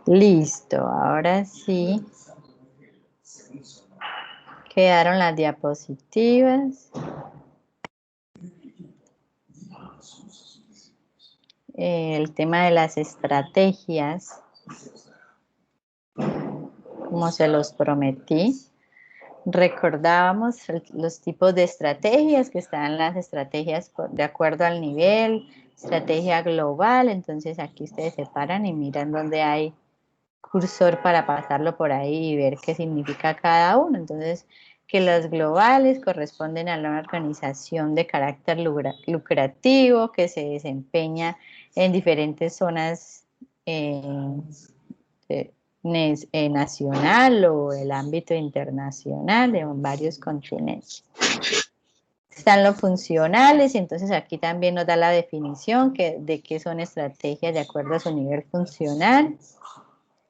Listo, ahora sí. Quedaron las diapositivas. El tema de las estrategias, como se los prometí. Recordábamos los tipos de estrategias, que están las estrategias de acuerdo al nivel, estrategia global. Entonces aquí ustedes se paran y miran dónde hay cursor para pasarlo por ahí y ver qué significa cada uno. Entonces, que los globales corresponden a una organización de carácter lucrativo que se desempeña en diferentes zonas de, nacional o el ámbito internacional en varios continentes. Están los funcionales, y entonces aquí también nos da la definición de qué son estrategias de acuerdo a su nivel funcional,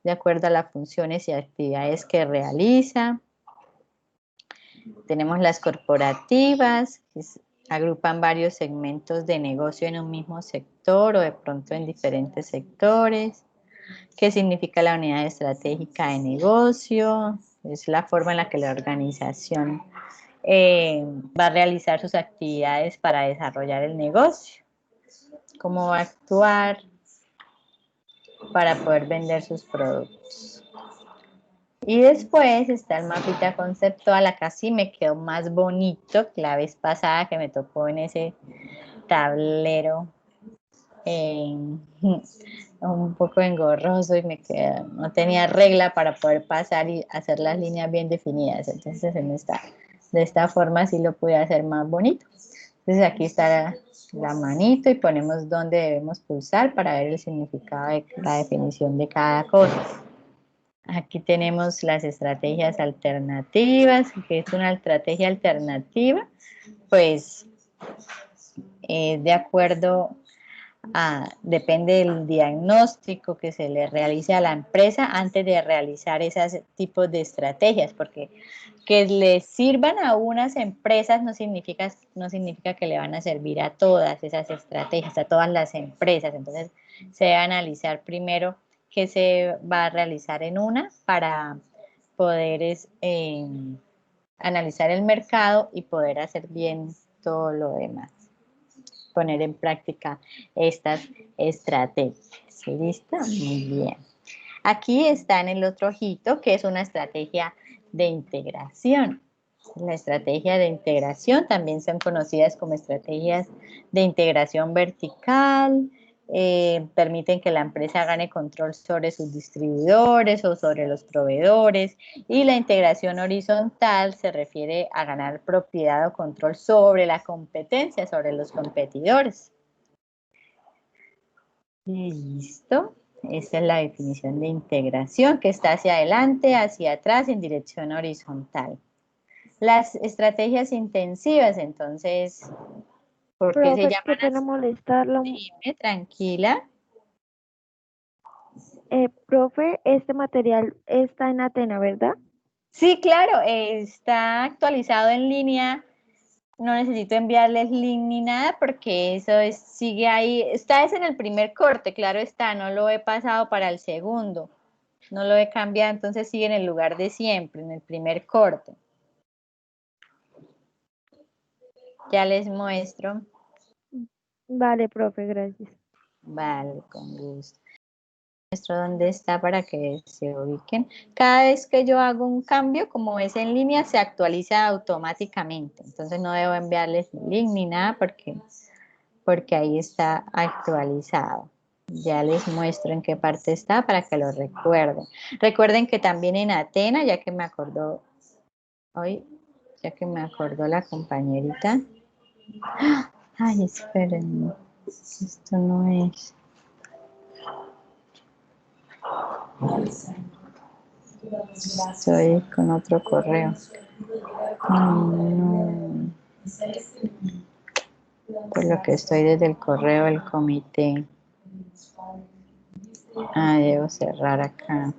de acuerdo a las funciones y actividades que realiza. Tenemos las corporativas, que agrupan varios segmentos de negocio en un mismo sector o de pronto en diferentes sectores. ¿Qué significa la unidad estratégica de negocio? Es la forma en la que la organización va a realizar sus actividades para desarrollar el negocio. ¿Cómo va a actuar para poder vender sus productos? Y después está el mapita conceptual. Acá sí me quedó más bonito que la vez pasada que me tocó en ese tablero un poco engorroso y no tenía regla para poder pasar y hacer las líneas bien definidas. Entonces de esta forma sí lo pude hacer más bonito. Entonces aquí está la manito y ponemos dónde debemos pulsar para ver el significado de la definición de cada cosa. Aquí tenemos las estrategias alternativas. ¿Qué es una estrategia alternativa? Pues de acuerdo depende del diagnóstico que se le realice a la empresa antes de realizar esos tipos de estrategias, porque que les sirvan a unas empresas no significa que le van a servir a todas esas estrategias, a todas las empresas. Entonces se debe analizar primero qué se va a realizar en una para poder analizar el mercado y poder hacer bien todo lo demás, poner en práctica estas estrategias. ¿Listo? Muy bien. Aquí está en el otro ojito, que es una estrategia de integración. La estrategia de integración también son conocidas como estrategias de integración vertical. Permiten que la empresa gane control sobre sus distribuidores o sobre los proveedores, y la integración horizontal se refiere a ganar propiedad o control sobre la competencia, sobre los competidores. Listo. Esa es la definición de integración, que está hacia adelante, hacia atrás, en dirección horizontal. Las estrategias intensivas, entonces, ¿por qué se Profe, llaman qué pena así? molestarlo. Dime, tranquila. Profe, este material está en Atena, ¿verdad? Sí, claro, está actualizado en línea. No necesito enviarles link ni nada porque sigue ahí. Está en el primer corte, claro está, no lo he pasado para el segundo. No lo he cambiado, entonces sigue en el lugar de siempre, en el primer corte. Ya les muestro. Vale, profe, gracias. Vale, con gusto. Muestro dónde está para que se ubiquen. Cada vez que yo hago un cambio, como es en línea, se actualiza automáticamente. Entonces no debo enviarles link ni nada porque ahí está actualizado. Ya les muestro en qué parte está para que lo recuerden. Recuerden que también en Atena, ya que me acordó hoy, ya que me acordó la compañerita. Ay, espérenme. Esto no es. Estoy con otro correo. No. Por lo que estoy desde el correo del comité. Debo cerrar acá.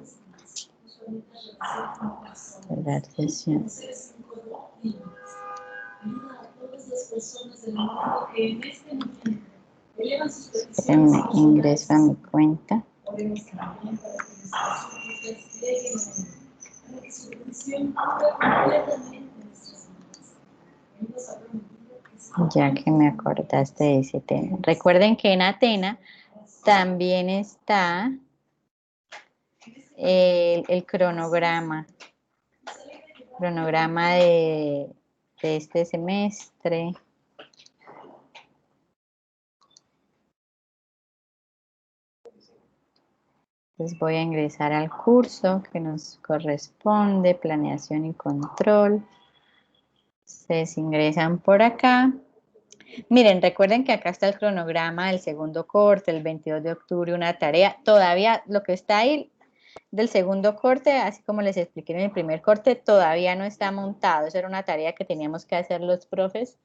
Cerrar sesión. Espérenme, ingreso a mi cuenta. Ya que me acordaste de ese tema. Recuerden que en Atena también está el cronograma de este semestre. Entonces voy a ingresar al curso que nos corresponde, planeación y control. Ustedes ingresan por acá. Miren, recuerden que acá está el cronograma del segundo corte, el 22 de octubre, una tarea. Todavía lo que está ahí del segundo corte, así como les expliqué en el primer corte, todavía no está montado. Eso era una tarea que teníamos que hacer los profes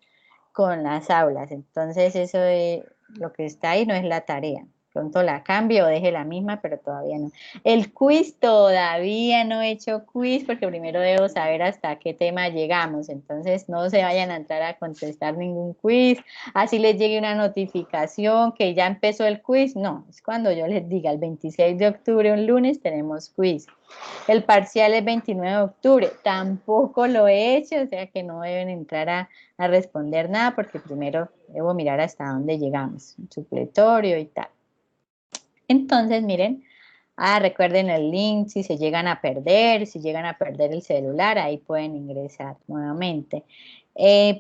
con las aulas. Entonces, eso de lo que está ahí no es la tarea. Pronto la cambio o deje la misma, pero todavía no. El quiz todavía no he hecho quiz porque primero debo saber hasta qué tema llegamos. Entonces, no se vayan a entrar a contestar ningún quiz. Así les llegue una notificación que ya empezó el quiz. No, es cuando yo les diga, el 26 de octubre, un lunes, tenemos quiz. El parcial es 29 de octubre, tampoco lo he hecho, o sea que no deben entrar a responder nada porque primero debo mirar hasta dónde llegamos, supletorio y tal. Entonces, miren, recuerden el link, si se llegan a perder, si llegan a perder el celular, ahí pueden ingresar nuevamente.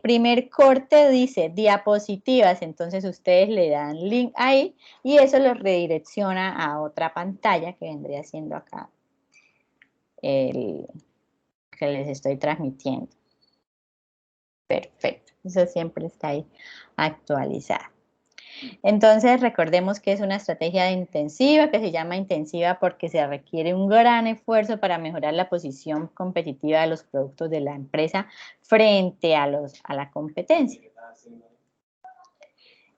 Primer corte dice diapositivas, entonces ustedes le dan link ahí y eso los redirecciona a otra pantalla que vendría siendo acá el que les estoy transmitiendo. Perfecto, eso siempre está ahí actualizado. Entonces, recordemos que es una estrategia intensiva, que se llama intensiva porque se requiere un gran esfuerzo para mejorar la posición competitiva de los productos de la empresa frente a la competencia.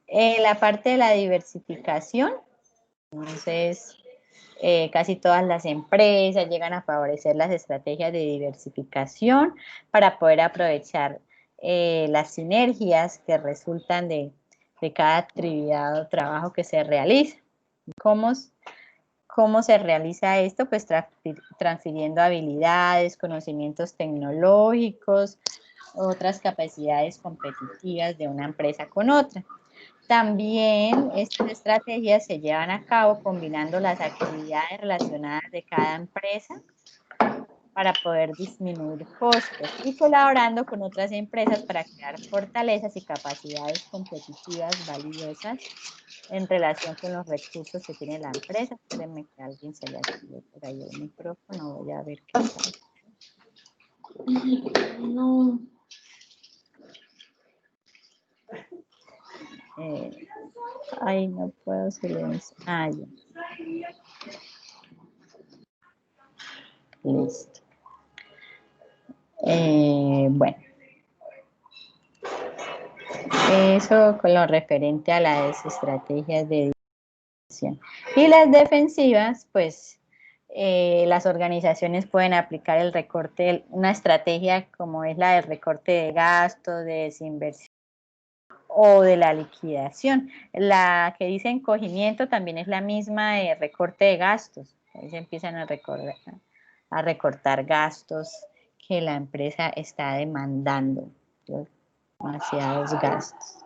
La parte de la diversificación, entonces, casi todas las empresas llegan a favorecer las estrategias de diversificación para poder aprovechar las sinergias que resultan de cada actividad o trabajo que se realiza. ¿Cómo se realiza esto? Pues transfiriendo habilidades, conocimientos tecnológicos, otras capacidades competitivas de una empresa con otra. También estas estrategias se llevan a cabo combinando las actividades relacionadas de cada empresa para poder disminuir costos y colaborando con otras empresas para crear fortalezas y capacidades competitivas valiosas en relación con los recursos que tiene la empresa. Espérenme que a alguien se le active por ahí el micrófono, voy a ver qué pasa. No. Ay, no puedo silenciar. Ah, ya. Listo. Bueno. Eso con lo referente a las estrategias de diversión. Y las defensivas, pues las organizaciones pueden aplicar el recorte, una estrategia como es la del recorte de gastos, de desinversión o de la liquidación. La que dice encogimiento también es la misma de recorte de gastos. Ahí se empiezan a recortar gastos que la empresa está demandando. Demasiados gastos.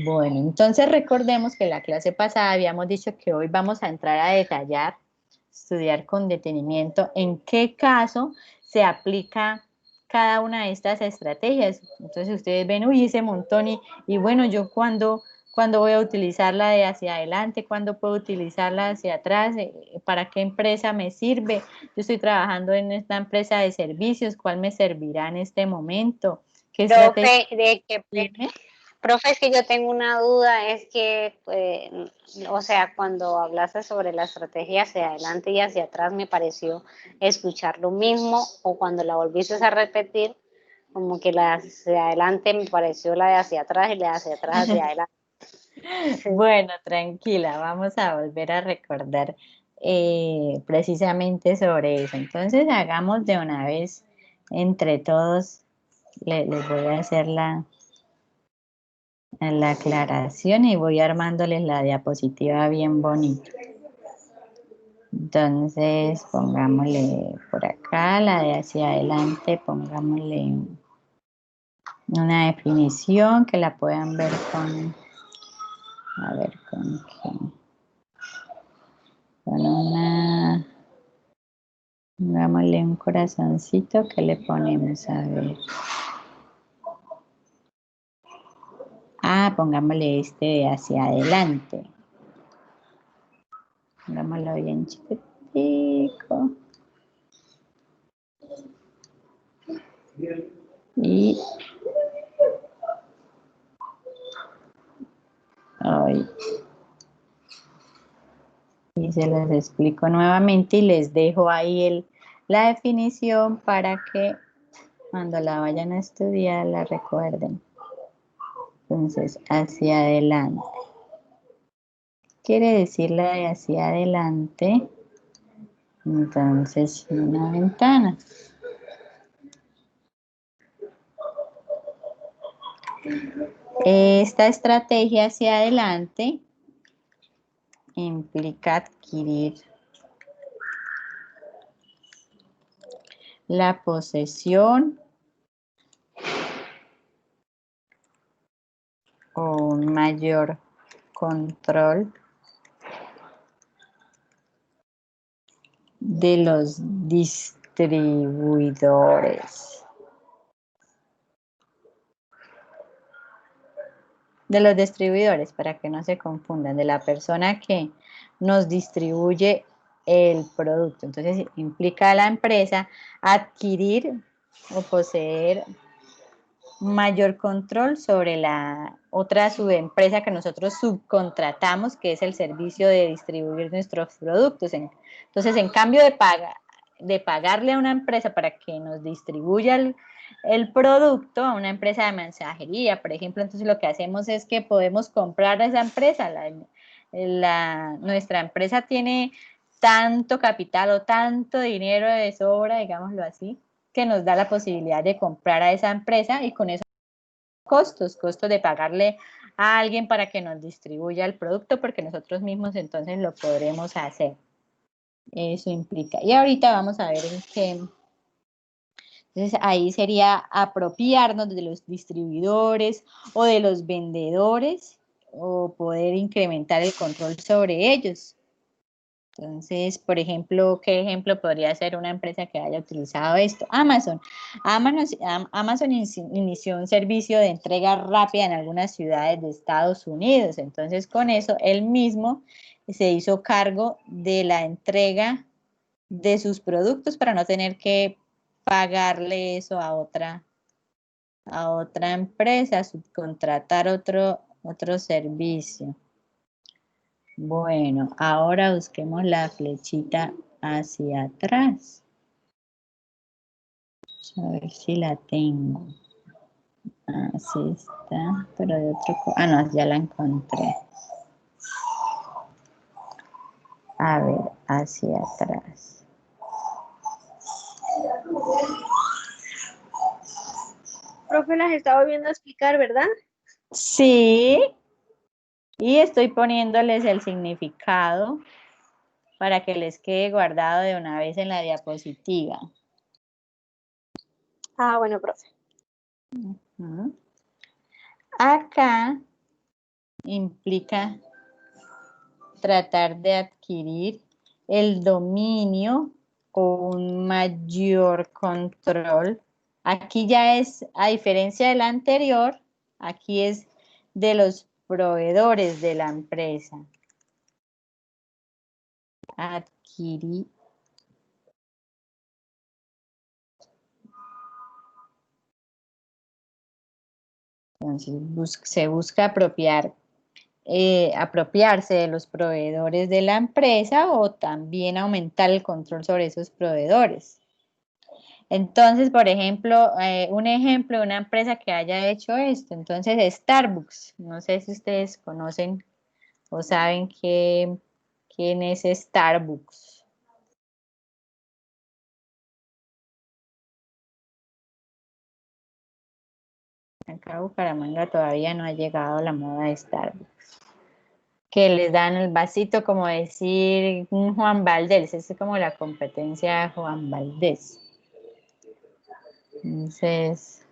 Bueno, entonces recordemos que en la clase pasada habíamos dicho que hoy vamos a entrar a detallar, estudiar con detenimiento en qué caso se aplica cada una de estas estrategias. Entonces ustedes ven, uy, ese montón y bueno, yo cuando voy a utilizarla de hacia adelante, cuándo puedo utilizarla hacia atrás, para qué empresa me sirve. Yo estoy trabajando en esta empresa de servicios, ¿cuál me servirá en este momento? ¿Qué estrategia tiene? Profe, es que yo tengo una duda, es que, o sea, cuando hablaste sobre la estrategia hacia adelante y hacia atrás, me pareció escuchar lo mismo, o cuando la volviste a repetir, como que la de hacia adelante me pareció la de hacia atrás y la de hacia atrás hacia adelante. Sí. Bueno, tranquila, vamos a volver a recordar precisamente sobre eso. Entonces, hagamos de una vez entre todos, les voy a hacer la aclaración y voy armándoles la diapositiva bien bonito. Entonces, pongámosle por acá, la de hacia adelante, pongámosle una definición que la puedan ver con, a ver, con qué, con una, pongámosle un corazoncito que le ponemos, a ver. Ah, pongámosle este de hacia adelante. Pongámoslo bien chiquitico. Y ay, y se los explico nuevamente y les dejo ahí la definición para que cuando la vayan a estudiar la recuerden. Entonces, hacia adelante. Quiere decir la de hacia adelante. Entonces, una ventana. Esta estrategia hacia adelante implica adquirir la posesión o un mayor control de los distribuidores. De los distribuidores, para que no se confundan, de la persona que nos distribuye el producto. Entonces, implica a la empresa adquirir o poseer mayor control sobre la otra subempresa que nosotros subcontratamos, que es el servicio de distribuir nuestros productos. Entonces, en cambio de pagarle a una empresa para que nos distribuya el producto, a una empresa de mensajería, por ejemplo, entonces lo que hacemos es que podemos comprar a esa empresa. Nuestra empresa tiene tanto capital o tanto dinero de sobra, digámoslo así, que nos da la posibilidad de comprar a esa empresa y con eso costos de pagarle a alguien para que nos distribuya el producto, porque nosotros mismos entonces lo podremos hacer. Eso implica. Y ahorita vamos a ver en qué. Entonces ahí sería apropiarnos de los distribuidores o de los vendedores o poder incrementar el control sobre ellos. Entonces, por ejemplo, ¿qué ejemplo podría ser una empresa que haya utilizado esto? Amazon. Amazon inició un servicio de entrega rápida en algunas ciudades de Estados Unidos. Entonces, con eso, él mismo se hizo cargo de la entrega de sus productos para no tener que pagarle eso a otra empresa, subcontratar otro servicio. Bueno, ahora busquemos la flechita hacia atrás. A ver si la tengo. Así está, pero de otro color. Ah, no, ya la encontré. A ver, hacia atrás. Profe, las estaba volviendo a explicar, ¿verdad? Sí, y estoy poniéndoles el significado para que les quede guardado de una vez en la diapositiva. Ah, bueno, profe. Acá implica tratar de adquirir el dominio o un mayor control. Aquí ya es, a diferencia del anterior, aquí es de los proveedores de la empresa. Adquirir. Entonces se busca apropiarse de los proveedores de la empresa o también aumentar el control sobre esos proveedores. Entonces, por ejemplo, un ejemplo de una empresa que haya hecho esto, entonces Starbucks, no sé si ustedes conocen o saben quién es Starbucks. Acá en Bucaramanga todavía no ha llegado la moda de Starbucks. Que les dan el vasito, como decir un Juan Valdés, es como la competencia de Juan Valdés. Entonces,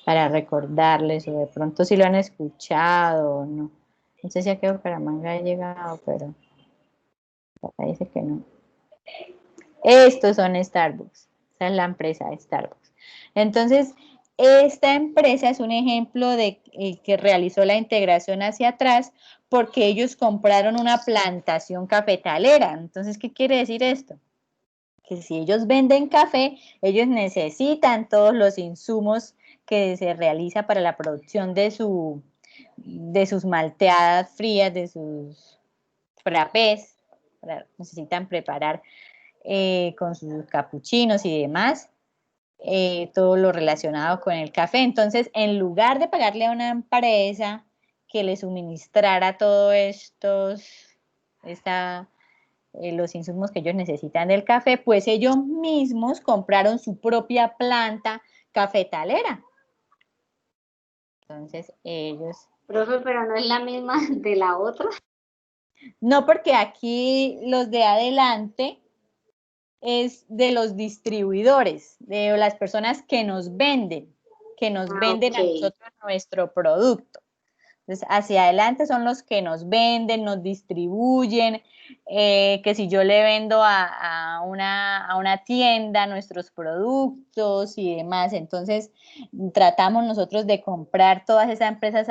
para recordarles, o de pronto si lo han escuchado, o no. No sé si aquí a Bucaramanga ha llegado, pero parece que no. Estos son Starbucks. Esa es la empresa de Starbucks. Entonces, esta empresa es un ejemplo de que realizó la integración hacia atrás porque ellos compraron una plantación cafetalera. Entonces, ¿qué quiere decir esto? Que si ellos venden café, ellos necesitan todos los insumos que se realiza para la producción de sus malteadas frías, de sus frappés. Necesitan preparar con sus capuchinos y demás, todo lo relacionado con el café. Entonces, en lugar de pagarle a una empresa que le suministrara todos los insumos que ellos necesitan del café, pues ellos mismos compraron su propia planta cafetalera. Entonces, ellos... Profe, pero no es la misma de la otra. No, porque aquí los de adelante es de los distribuidores, de las personas que nos venden a nosotros nuestro producto. Entonces, hacia adelante son los que nos venden, nos distribuyen, que si yo le vendo a una tienda nuestros productos y demás, entonces tratamos nosotros de comprar todas esas empresas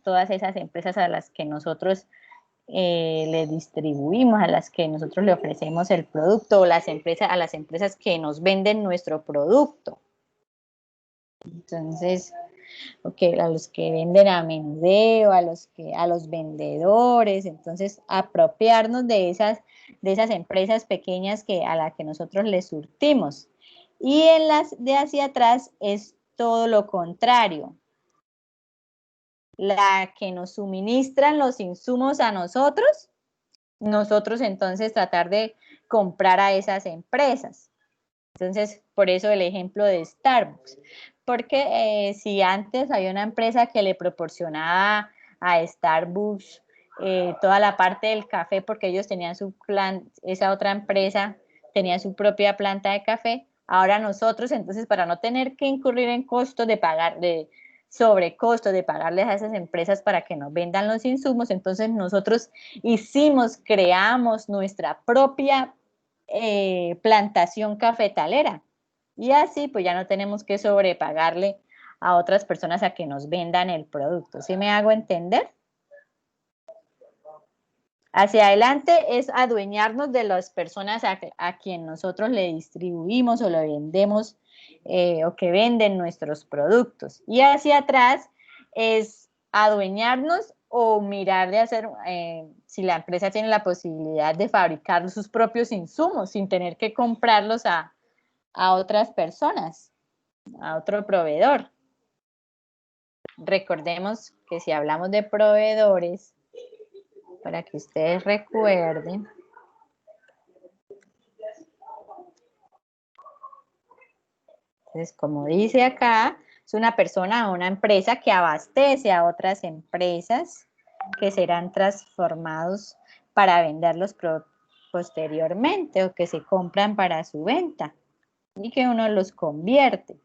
todas esas empresas a las que nosotros le distribuimos, a las que nosotros le ofrecemos el producto, o a las empresas que nos venden nuestro producto. Entonces, okay, a los que venden a menudeo, a los vendedores, entonces apropiarnos de esas empresas pequeñas a las que nosotros les surtimos. Y en las de hacia atrás es todo lo contrario. La que nos suministran los insumos a nosotros entonces tratar de comprar a esas empresas. Entonces, por eso el ejemplo de Starbucks. Porque si antes había una empresa que le proporcionaba a Starbucks toda la parte del café, porque ellos tenían esa otra empresa tenía su propia planta de café, ahora nosotros, entonces, para no tener que incurrir en costos de sobrecostos de pagarles a esas empresas para que nos vendan los insumos, entonces nosotros creamos nuestra propia plantación cafetalera. Y así pues ya no tenemos que sobrepagarle a otras personas a que nos vendan el producto. ¿Sí me hago entender? Hacia adelante es adueñarnos de las personas a quien nosotros le distribuimos o le vendemos o que venden nuestros productos. Y hacia atrás es adueñarnos o mirar de hacer, si la empresa tiene la posibilidad de fabricar sus propios insumos sin tener que comprarlos a otras personas, a otro proveedor. Recordemos que si hablamos de proveedores, para que ustedes recuerden, entonces, como dice acá, es una persona o una empresa que abastece a otras empresas que serán transformados para venderlos posteriormente o que se compran para su venta y que uno los convierte.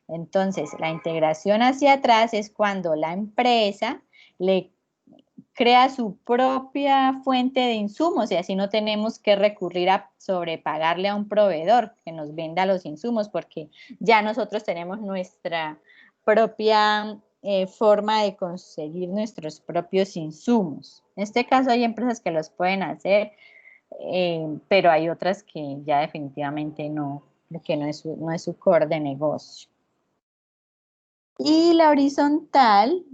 Entonces, la integración hacia atrás es cuando la empresa le crea su propia fuente de insumos y así no tenemos que recurrir a sobrepagarle a un proveedor que nos venda los insumos porque ya nosotros tenemos nuestra propia forma de conseguir nuestros propios insumos. En este caso hay empresas que los pueden hacer, pero hay otras que ya definitivamente no, que no es su core de negocio. Y la horizontal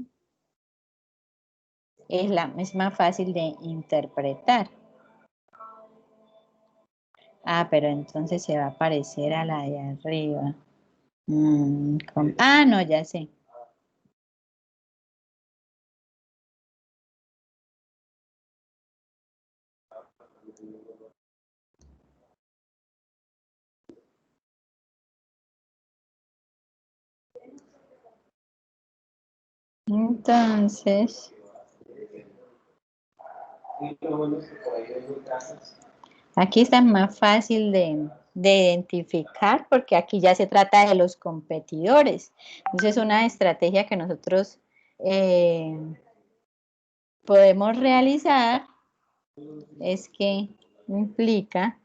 es más fácil de interpretar. Ah, pero entonces se va a parecer a la de arriba. No, ya sé. Entonces, aquí está más fácil de identificar porque aquí ya se trata de los competidores. Entonces, una estrategia que nosotros eh, podemos realizar es que implica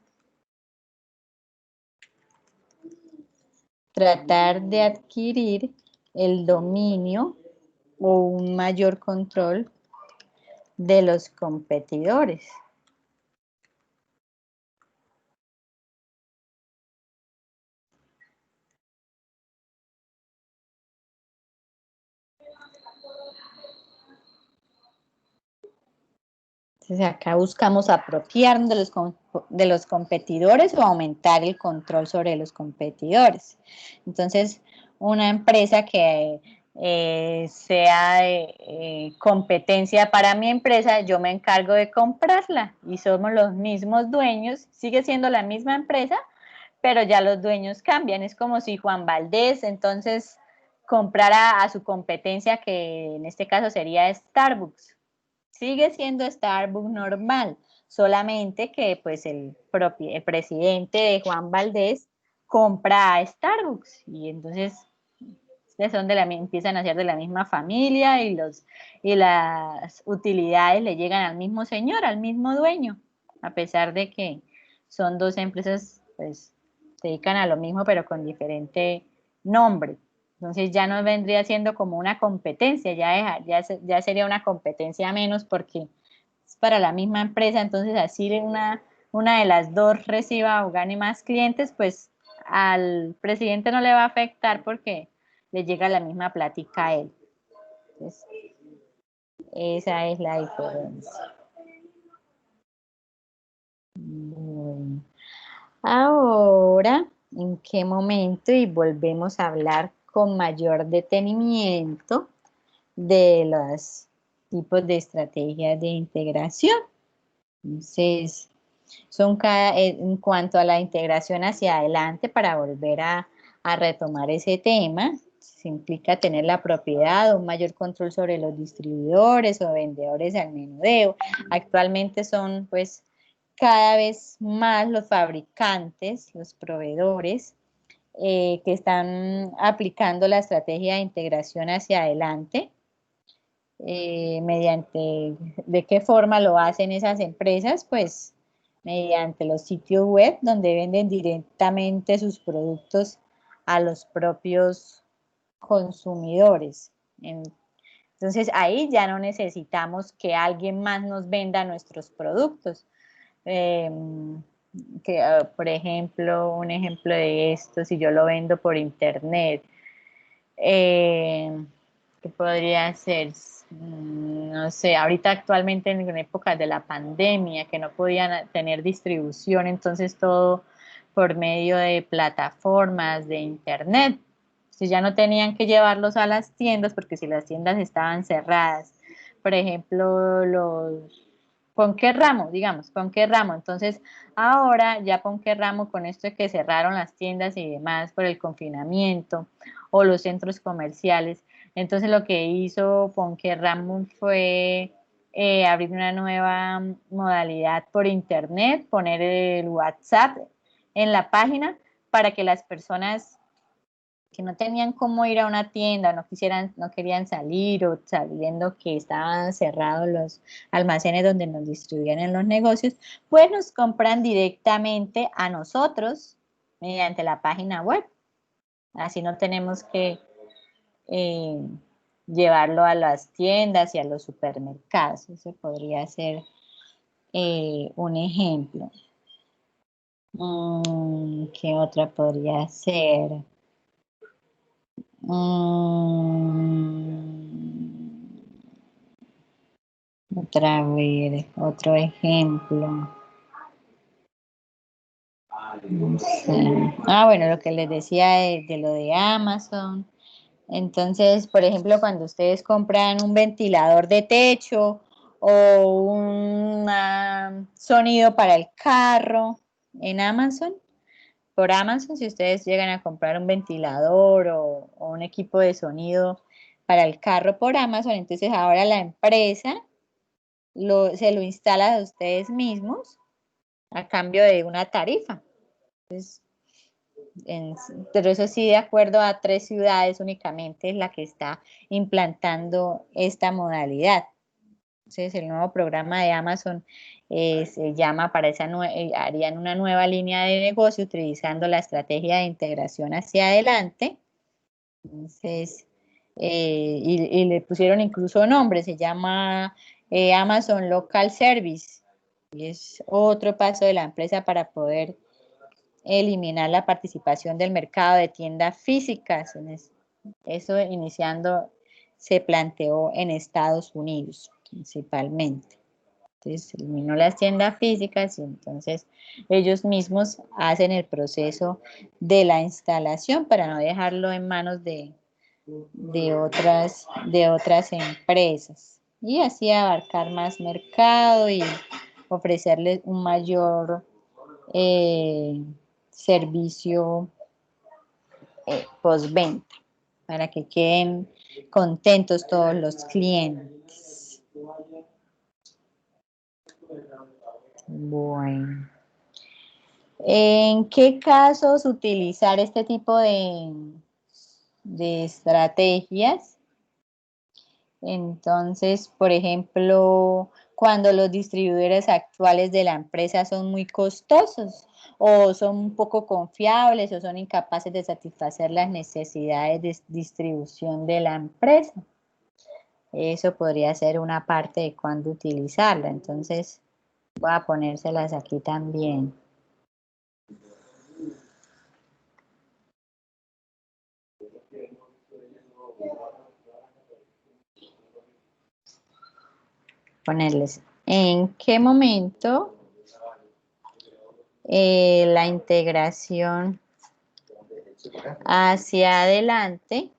tratar de adquirir el dominio o un mayor control de los competidores. Entonces acá buscamos apropiarnos de los competidores o aumentar el control sobre los competidores. Entonces, una empresa que sea de competencia para mi empresa, yo me encargo de comprarla y somos los mismos dueños, sigue siendo la misma empresa, pero ya los dueños cambian. Es como si Juan Valdés entonces comprara a su competencia, que en este caso sería Starbucks. Sigue siendo Starbucks normal, solamente que pues el presidente de Juan Valdés compra a Starbucks y entonces son empiezan a ser de la misma familia y las utilidades le llegan al mismo señor, al mismo dueño, a pesar de que son dos empresas, pues se dedican a lo mismo pero con diferente nombre. Entonces ya no vendría siendo como una competencia, ya sería una competencia menos porque es para la misma empresa, entonces así una de las dos reciba o gane más clientes, pues al presidente no le va a afectar porque le llega la misma plática a él. Entonces, esa es la diferencia. Bueno, ahora, ¿en qué momento? Y volvemos a hablar con mayor detenimiento de los tipos de estrategias de integración. Entonces, en cuanto a la integración hacia adelante, para volver a retomar ese tema, se implica tener la propiedad o un mayor control sobre los distribuidores o vendedores al menudeo. Actualmente son pues cada vez más los fabricantes, los proveedores, que están aplicando la estrategia de integración hacia adelante. Mediante, ¿de qué forma lo hacen esas empresas? Pues mediante los sitios web donde venden directamente sus productos a los propios consumidores. Entonces ahí ya no necesitamos que alguien más nos venda nuestros productos. Eh, por ejemplo, un ejemplo de esto, si yo lo vendo por internet, ¿qué podría ser? No sé, ahorita actualmente en épocas de la pandemia, que no podían tener distribución, entonces todo por medio de plataformas de internet. Si ya no tenían que llevarlos a las tiendas, porque si las tiendas estaban cerradas, por ejemplo, ¿con qué ramo? Digamos, ¿con qué ramo? Entonces, ahora ya con qué ramo, con esto de que cerraron las tiendas y demás por el confinamiento o los centros comerciales. Entonces, lo que hizo Ponqué Ramo fue abrir una nueva modalidad por internet, poner el WhatsApp en la página para que las personas que no tenían cómo ir a una tienda, no querían salir o sabiendo que estaban cerrados los almacenes donde nos distribuían en los negocios, pues nos compran directamente a nosotros mediante la página web. Así no tenemos que eh, llevarlo a las tiendas y a los supermercados. Ese podría ser un ejemplo. ¿Qué otra podría ser? Otra vez, otro ejemplo. No sé. Bueno, lo que les decía de lo de Amazon. Entonces, por ejemplo, cuando ustedes compran un ventilador de techo o un sonido para el carro en Amazon, por Amazon, si ustedes llegan a comprar un ventilador o un equipo de sonido para el carro por Amazon, entonces ahora la empresa se lo instala a ustedes mismos a cambio de una tarifa. Entonces, pero eso sí, de acuerdo a 3 ciudades únicamente es la que está implantando esta modalidad. Entonces, el nuevo programa de Amazon se llama para harían una nueva línea de negocio utilizando la estrategia de integración hacia adelante. Entonces, y le pusieron incluso nombre, se llama Amazon Local Service. Y es otro paso de la empresa para poder eliminar la participación del mercado de tiendas físicas. Eso iniciando se planteó en Estados Unidos principalmente. Entonces eliminó las tiendas físicas y entonces ellos mismos hacen el proceso de la instalación para no dejarlo en manos de otras empresas y así abarcar más mercado y ofrecerles un mayor servicio postventa para que queden contentos todos los clientes. Bueno, ¿en qué casos utilizar este tipo de estrategias? Entonces, por ejemplo, cuando los distribuidores actuales de la empresa son muy costosos o son un poco confiables o son incapaces de satisfacer las necesidades de distribución de la empresa. Eso podría ser una parte de cuándo utilizarla. Entonces, voy a ponérselas aquí también. Ponerles en qué momento la integración hacia adelante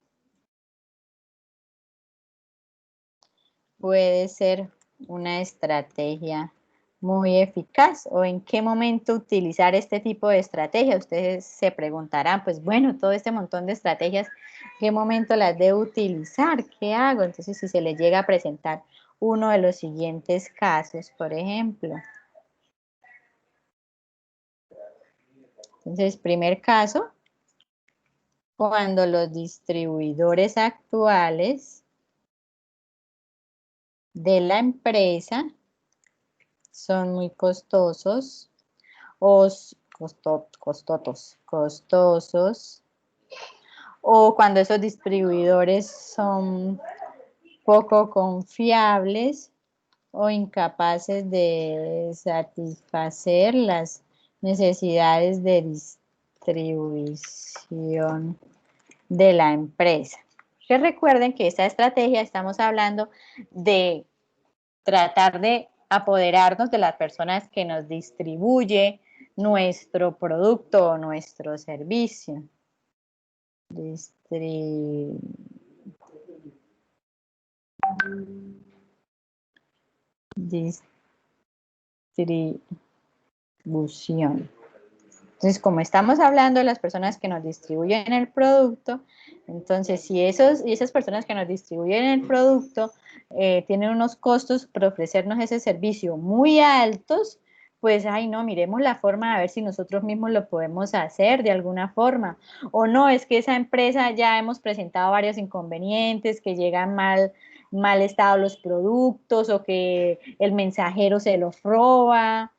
puede ser una estrategia muy eficaz o en qué momento utilizar este tipo de estrategia. Ustedes se preguntarán, pues bueno, todo este montón de estrategias, ¿qué momento las debo utilizar? ¿Qué hago? Entonces, si se les llega a presentar uno de los siguientes casos, por ejemplo. Entonces, primer caso, cuando los distribuidores actuales de la empresa son muy costosos o costosos, o cuando esos distribuidores son poco confiables o incapaces de satisfacer las necesidades de distribución de la empresa. Que recuerden que esta estrategia estamos hablando de tratar de apoderarnos de las personas que nos distribuye nuestro producto o nuestro servicio. Distribución. Entonces, como estamos hablando de las personas que nos distribuyen el producto, entonces si esas personas que nos distribuyen el producto tienen unos costos por ofrecernos ese servicio muy altos, pues, ay no, miremos la forma de ver si nosotros mismos lo podemos hacer de alguna forma. O no, es que esa empresa ya hemos presentado varios inconvenientes, que llegan mal estado los productos o que el mensajero se los roba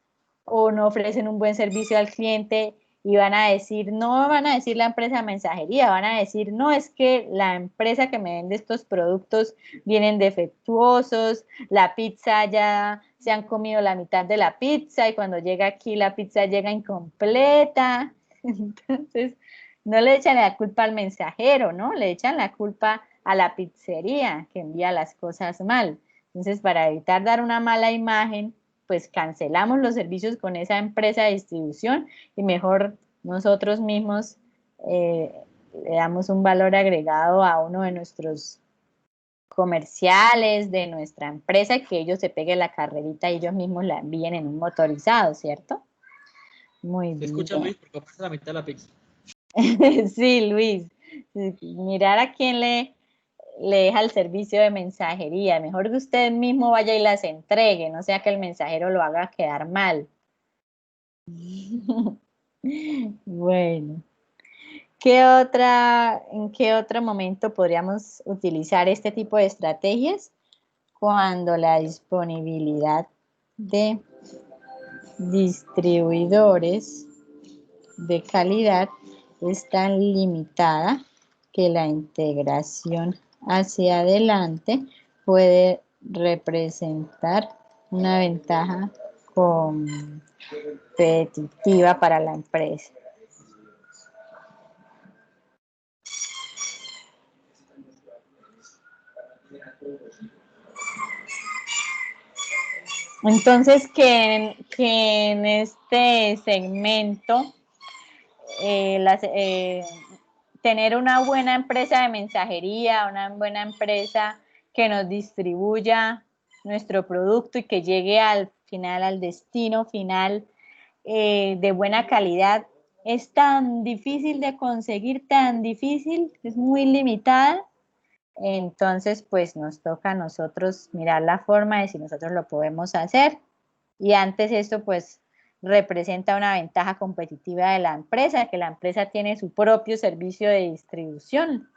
o no ofrecen un buen servicio al cliente y van a decir, no van a decir la empresa de mensajería, van a decir, no, es que la empresa que me vende estos productos vienen defectuosos, la pizza ya se han comido la mitad de la pizza y cuando llega aquí la pizza llega incompleta. Entonces, no le echan la culpa al mensajero, ¿no? Le echan la culpa a la pizzería que envía las cosas mal. Entonces, para evitar dar una mala imagen, pues cancelamos los servicios con esa empresa de distribución y mejor nosotros mismos le damos un valor agregado a uno de nuestros comerciales, de nuestra empresa, que ellos se peguen la carrerita y ellos mismos la envíen en un motorizado, ¿cierto? Muy bien. Escucha, Luis, porque pasa la mitad de la pizza. Sí, Luis. Mirar a quién le deja el servicio de mensajería. Mejor que usted mismo vaya y las entregue, no sea que el mensajero lo haga quedar mal. Bueno, ¿en qué otro momento podríamos utilizar este tipo de estrategias? Cuando la disponibilidad de distribuidores de calidad es tan limitada que la integración hacia adelante puede representar una ventaja competitiva para la empresa. Entonces, que en este segmento tener una buena empresa de mensajería, una buena empresa que nos distribuya nuestro producto y que llegue al final, al destino final de buena calidad, es tan difícil de conseguir, tan difícil, es muy limitada. Entonces, pues nos toca a nosotros mirar la forma de si nosotros lo podemos hacer. Y antes esto, pues, representa una ventaja competitiva de la empresa, que la empresa tiene su propio servicio de distribución,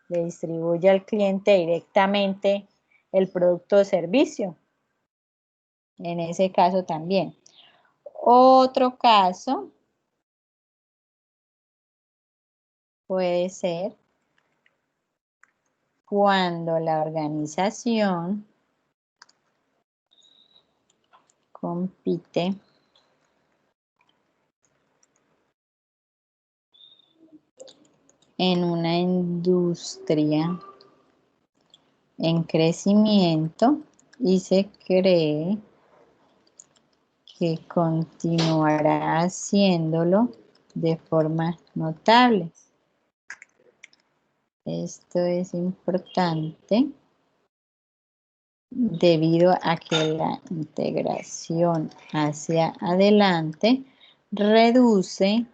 le distribuye al cliente directamente el producto o servicio. En ese caso también. Otro caso puede ser cuando la organización compite en una industria en crecimiento y se cree que continuará haciéndolo de forma notable. Esto es importante debido a que la integración hacia adelante reduce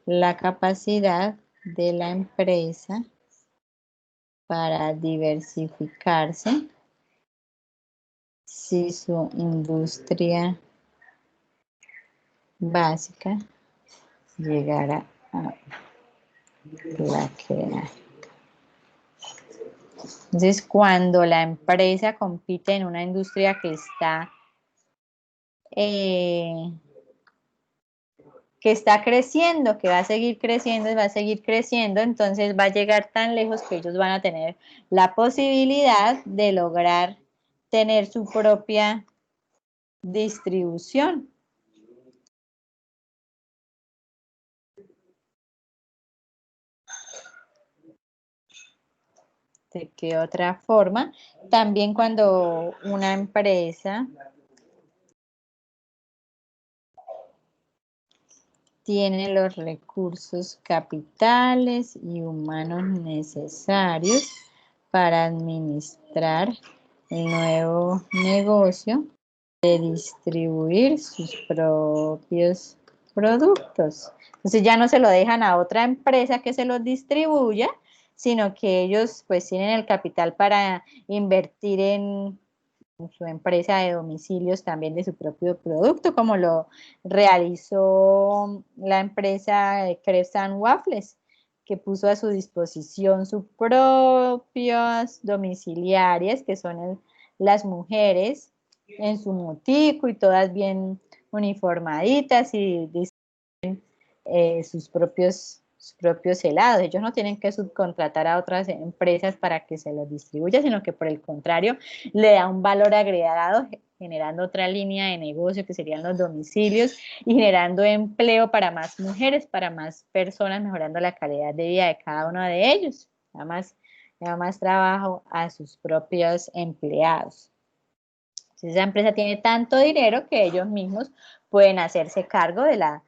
la capacidad de la empresa para diversificarse si su industria básica llegara a flaquear. Entonces, cuando la empresa compite en una industria que está creciendo, que va a seguir creciendo, entonces va a llegar tan lejos que ellos van a tener la posibilidad de lograr tener su propia distribución. ¿De qué otra forma? También cuando una empresa tiene los recursos capitales y humanos necesarios para administrar el nuevo negocio de distribuir sus propios productos. Entonces ya no se lo dejan a otra empresa que se los distribuya, sino que ellos pues tienen el capital para invertir en su empresa de domicilios también de su propio producto, como lo realizó la empresa de Crepes and Waffles, que puso a su disposición sus propias domiciliarias, que son las mujeres en su motico y todas bien uniformaditas y sus propios helados. Ellos no tienen que subcontratar a otras empresas para que se los distribuya, sino que por el contrario le da un valor agregado generando otra línea de negocio que serían los domicilios y generando empleo para más mujeres, para más personas, mejorando la calidad de vida de cada uno de ellos. Además, da más trabajo a sus propios empleados. Entonces, esa empresa tiene tanto dinero que ellos mismos pueden hacerse cargo de la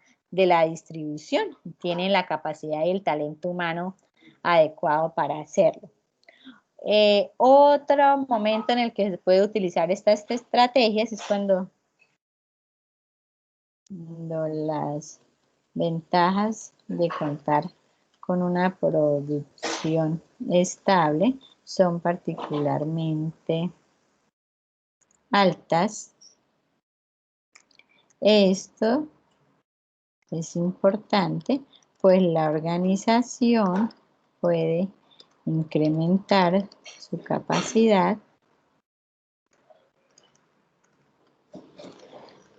distribución, tienen la capacidad y el talento humano adecuado para hacerlo. Otro momento en el que se puede utilizar estas estrategias es cuando las ventajas de contar con una producción estable son particularmente altas. Esto es importante, pues la organización puede incrementar su capacidad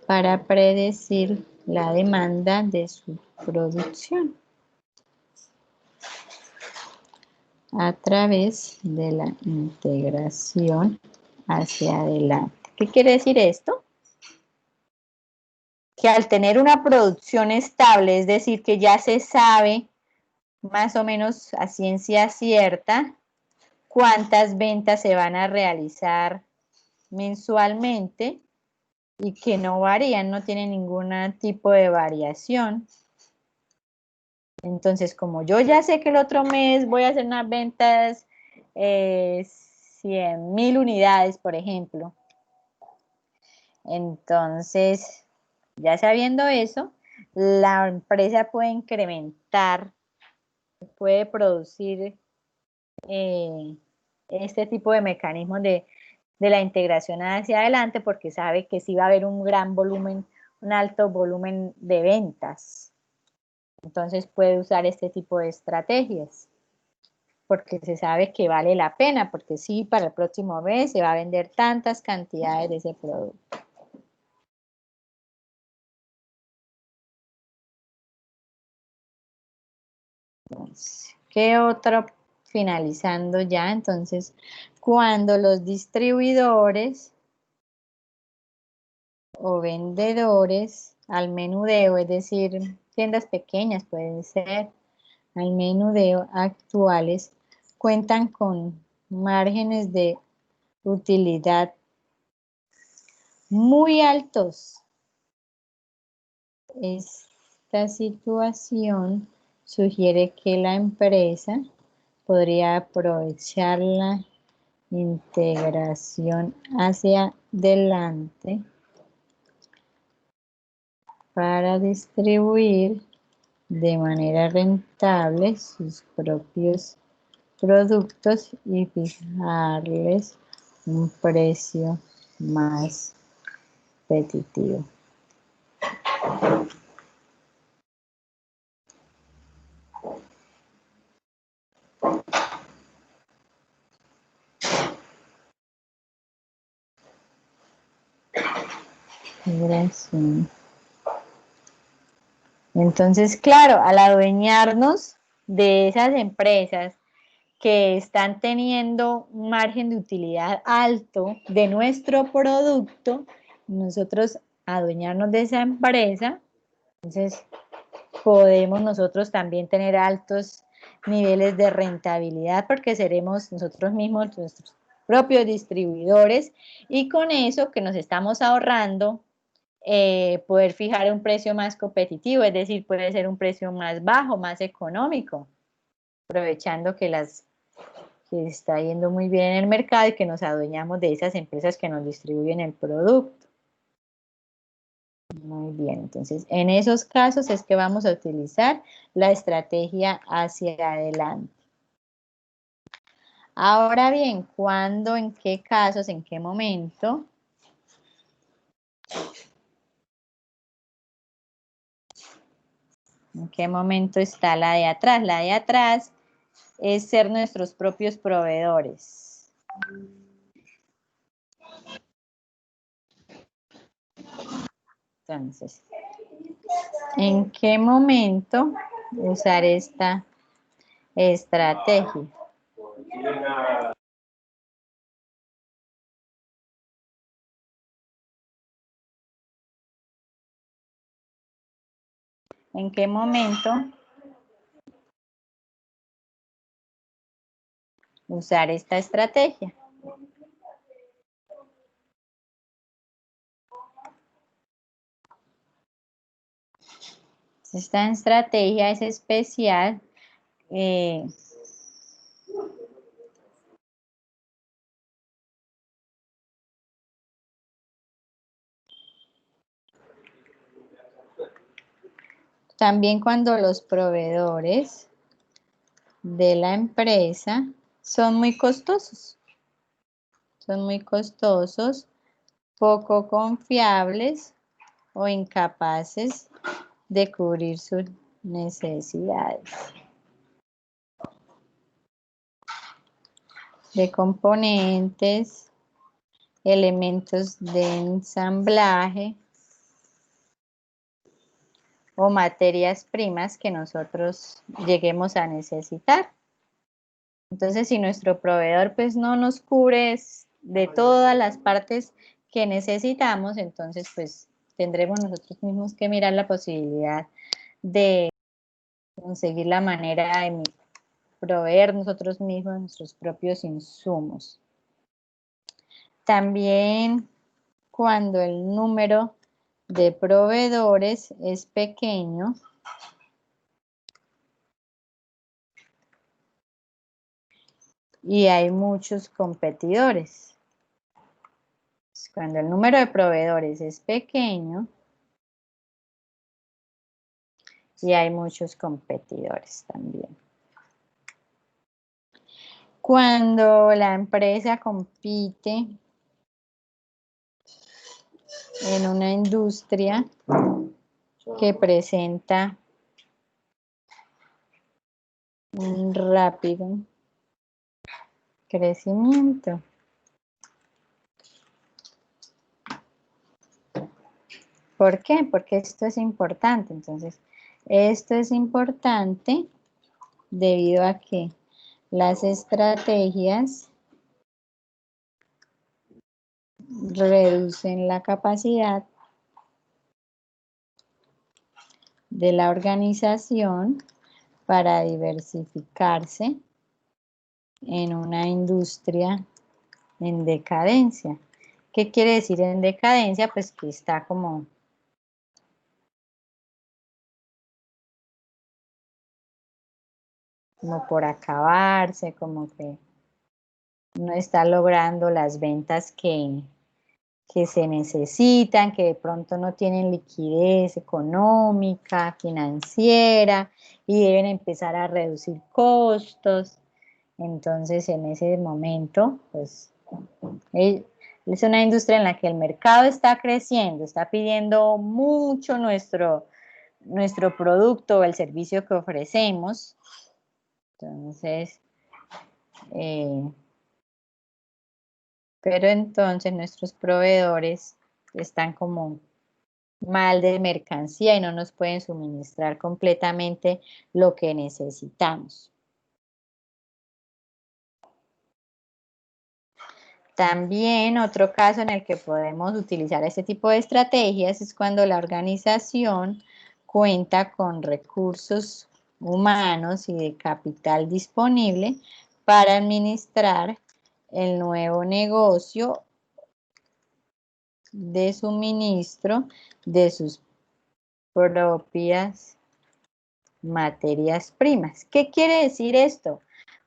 para predecir la demanda de su producción a través de la integración hacia adelante. ¿Qué quiere decir esto? Que al tener una producción estable, es decir, que ya se sabe más o menos a ciencia cierta cuántas ventas se van a realizar mensualmente y que no varían, no tienen ningún tipo de variación. Entonces, como yo ya sé que el otro mes voy a hacer unas ventas 100.000 unidades, por ejemplo. Entonces, ya sabiendo eso, la empresa puede incrementar, puede producir este tipo de mecanismos de la integración hacia adelante porque sabe que sí va a haber un gran volumen, un alto volumen de ventas. Entonces puede usar este tipo de estrategias porque se sabe que vale la pena, porque sí, para el próximo mes se va a vender tantas cantidades de ese producto. Entonces, ¿qué otro? Finalizando ya, entonces, cuando los distribuidores o vendedores al menudeo, es decir, tiendas pequeñas pueden ser, al menudeo actuales, cuentan con márgenes de utilidad muy altos. Esta situación sugiere que la empresa podría aprovechar la integración hacia adelante para distribuir de manera rentable sus propios productos y fijarles un precio más competitivo. Gracias. Entonces, claro, al adueñarnos de esas empresas que están teniendo un margen de utilidad alto de nuestro producto, nosotros adueñarnos de esa empresa, entonces podemos nosotros también tener altos niveles de rentabilidad porque seremos nosotros mismos nuestros propios distribuidores y con eso que nos estamos ahorrando, poder fijar un precio más competitivo, es decir, puede ser un precio más bajo, más económico, aprovechando que está yendo muy bien en el mercado y que nos adueñamos de esas empresas que nos distribuyen el producto. Muy bien, entonces en esos casos es que vamos a utilizar la estrategia hacia adelante. Ahora bien, ¿cuándo, en qué casos, en qué momento? ¿En qué momento está la de atrás? La de atrás es ser nuestros propios proveedores. Entonces, ¿en qué momento usar esta estrategia? ¿En qué momento usar esta estrategia? Esta estrategia es especial. También cuando los proveedores de la empresa son muy costosos. Son muy costosos, poco confiables o incapaces de cubrir sus necesidades de componentes, elementos de ensamblaje o materias primas que nosotros lleguemos a necesitar. Entonces, si nuestro proveedor pues no nos cubre de todas las partes que necesitamos, entonces pues tendremos nosotros mismos que mirar la posibilidad de conseguir la manera de proveer nosotros mismos nuestros propios insumos. También cuando el número de proveedores es pequeño, y hay muchos competidores. Cuando el número de proveedores es pequeño y hay muchos competidores también. Cuando la empresa compite en una industria que presenta un rápido crecimiento. ¿Por qué? Porque esto es importante. Entonces, esto es importante debido a que las estrategias reducen la capacidad de la organización para diversificarse en una industria en decadencia. ¿Qué quiere decir en decadencia? Pues que está como por acabarse, como que no está logrando las ventas que se necesitan, que de pronto no tienen liquidez económica, financiera, y deben empezar a reducir costos. Entonces, en ese momento, pues, es una industria en la que el mercado está creciendo, está pidiendo mucho nuestro producto o el servicio que ofrecemos. Entonces, pero entonces nuestros proveedores están como mal de mercancía y no nos pueden suministrar completamente lo que necesitamos. También otro caso en el que podemos utilizar este tipo de estrategias es cuando la organización cuenta con recursos humanos y de capital disponible para administrar el nuevo negocio de suministro de sus propias materias primas. ¿Qué quiere decir esto?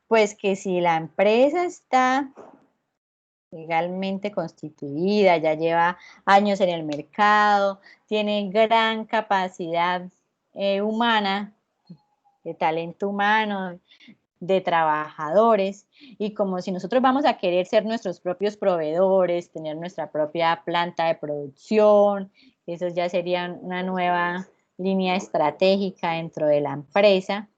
Pues que si la empresa está legalmente constituida, ya lleva años en el mercado, tiene gran capacidad humana, de talento humano, de trabajadores, y como si nosotros vamos a querer ser nuestros propios proveedores, tener nuestra propia planta de producción, eso ya sería una nueva línea estratégica dentro de la empresa.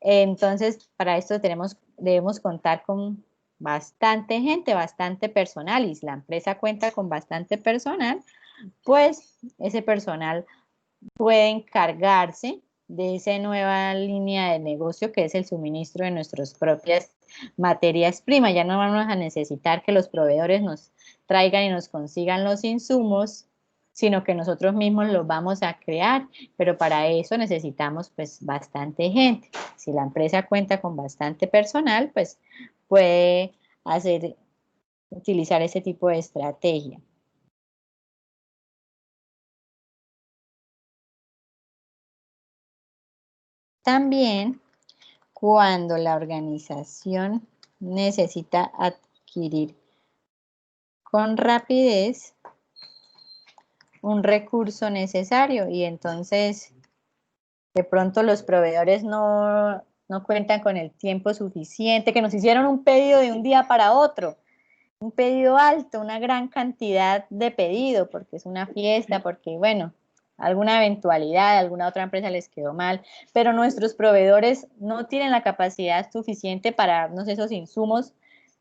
Entonces, para esto debemos contar con bastante gente, bastante personal, y si la empresa cuenta con bastante personal, pues ese personal puede encargarse de esa nueva línea de negocio que es el suministro de nuestras propias materias primas. Ya no vamos a necesitar que los proveedores nos traigan y nos consigan los insumos, sino que nosotros mismos los vamos a crear, pero para eso necesitamos pues bastante gente. Si la empresa cuenta con bastante personal, pues puede utilizar ese tipo de estrategia. También cuando la organización necesita adquirir con rapidez un recurso necesario y entonces de pronto los proveedores no no cuentan con el tiempo suficiente, que nos hicieron un pedido de un día para otro, un pedido alto, una gran cantidad de pedido, porque es una fiesta, porque bueno, alguna eventualidad, alguna otra empresa les quedó mal, pero nuestros proveedores no tienen la capacidad suficiente para darnos esos insumos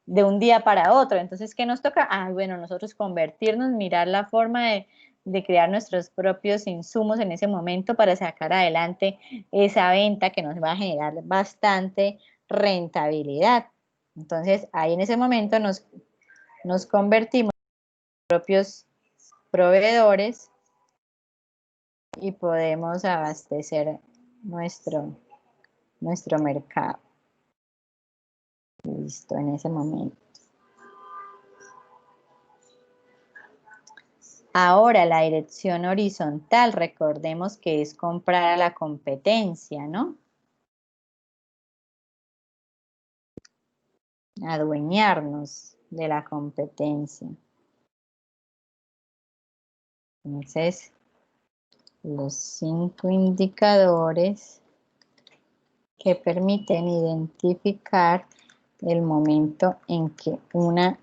de un día para otro. Entonces, ¿qué nos toca? Ah, bueno, nosotros convertirnos, mirar la forma de crear nuestros propios insumos en ese momento para sacar adelante esa venta que nos va a generar bastante rentabilidad. Entonces, ahí en ese momento nos convertimos en propios proveedores y podemos abastecer nuestro mercado. Listo, en ese momento. Ahora la dirección horizontal, recordemos que es comprar a la competencia, ¿no? Adueñarnos de la competencia. Entonces, los 5 indicadores que permiten identificar el momento en que una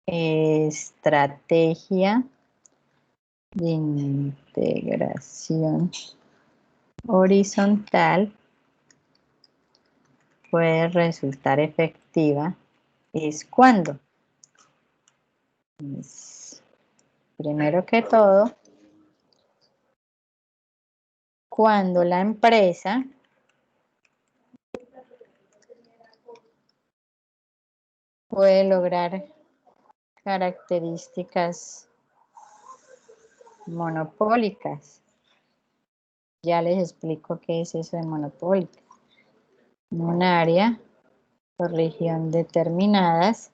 estrategia de integración horizontal puede resultar efectiva es cuando, primero que todo, cuando la empresa puede lograr características monopólicas. Ya les explico qué es eso de monopólica. Un área o región determinadas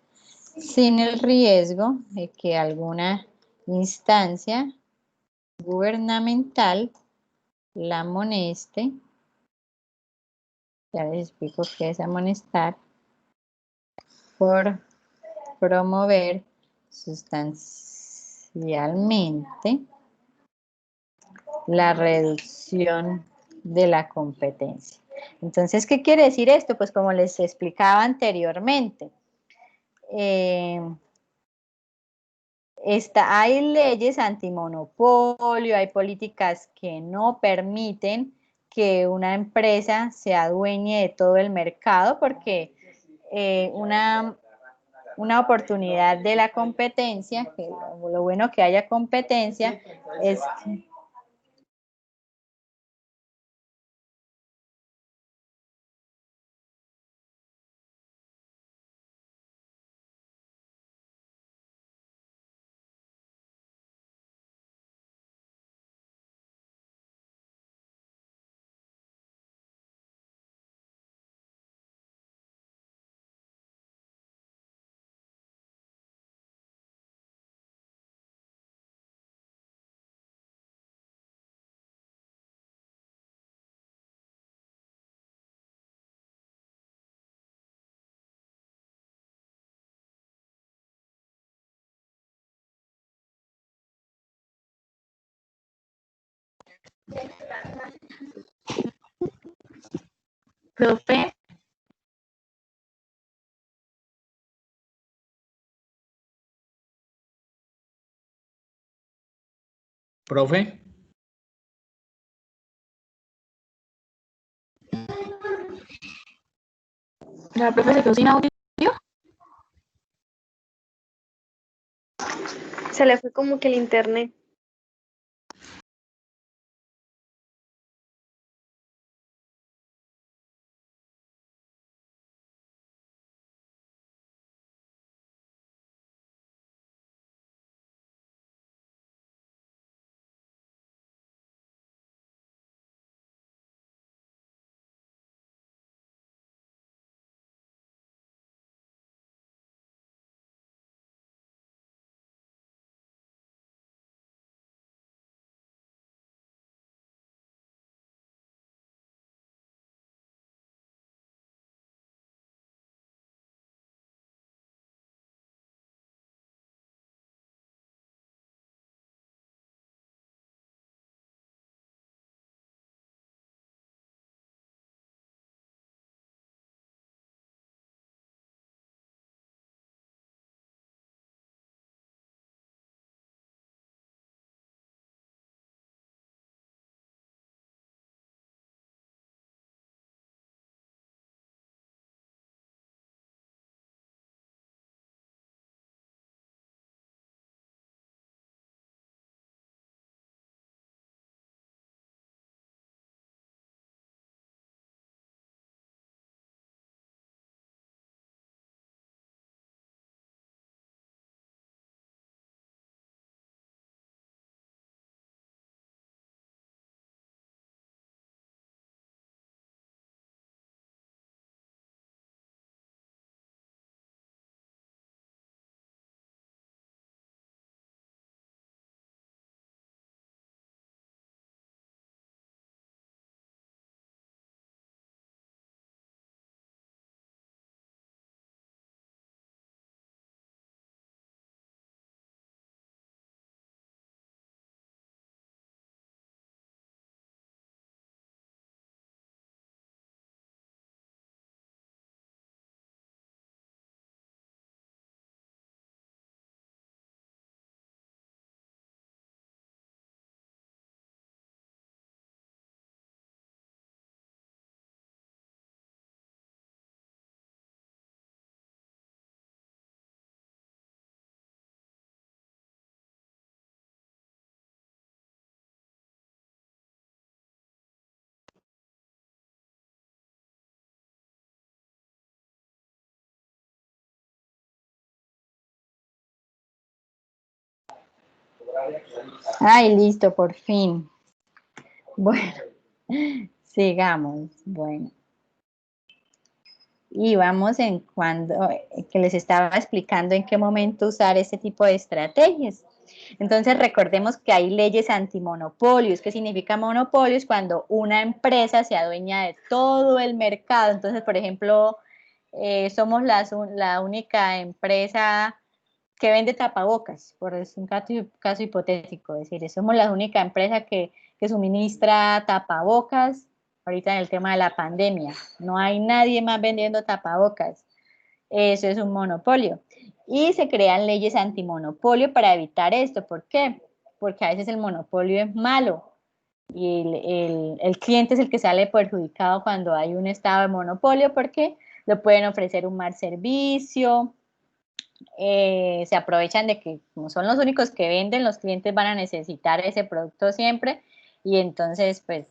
sin el riesgo de que alguna instancia gubernamental la amoneste. Ya les explico qué es amonestar por promover sustancialmente la reducción de la competencia. Entonces, ¿qué quiere decir esto? Pues como les explicaba anteriormente, hay leyes antimonopolio, hay políticas que no permiten que una empresa se adueñe de todo el mercado porque una oportunidad de la competencia, que lo bueno que haya competencia es que profe, Profe, La profe se quedó sin audio. Se le fue como que el internet. Ay, listo, por fin. Bueno, sigamos. Bueno, y vamos en cuando, que les estaba explicando en qué momento usar este tipo de estrategias. Entonces recordemos que hay leyes antimonopolios. ¿Qué significa monopolios? Cuando una empresa se adueña de todo el mercado. Entonces, por ejemplo, somos la única empresa que vende tapabocas, por es un caso hipotético, es decir, somos la única empresa que suministra tapabocas ahorita en el tema de la pandemia. No hay nadie más vendiendo tapabocas. Eso es un monopolio. Y se crean leyes antimonopolio para evitar esto. ¿Por qué? Porque a veces el monopolio es malo y el cliente es el que sale perjudicado cuando hay un estado de monopolio porque le pueden ofrecer un mal servicio, se aprovechan de que como son los únicos que venden, los clientes van a necesitar ese producto siempre y entonces pues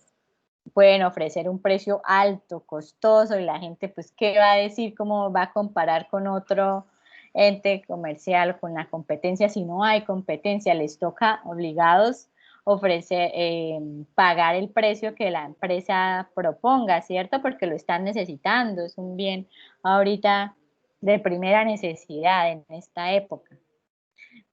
pueden ofrecer un precio alto, costoso y la gente pues ¿qué va a decir? ¿Cómo va a comparar con otro ente comercial, con la competencia? Si no hay competencia, les toca obligados ofrecer, pagar el precio que la empresa proponga, ¿cierto? Porque lo están necesitando, es un bien ahorita de primera necesidad en esta época.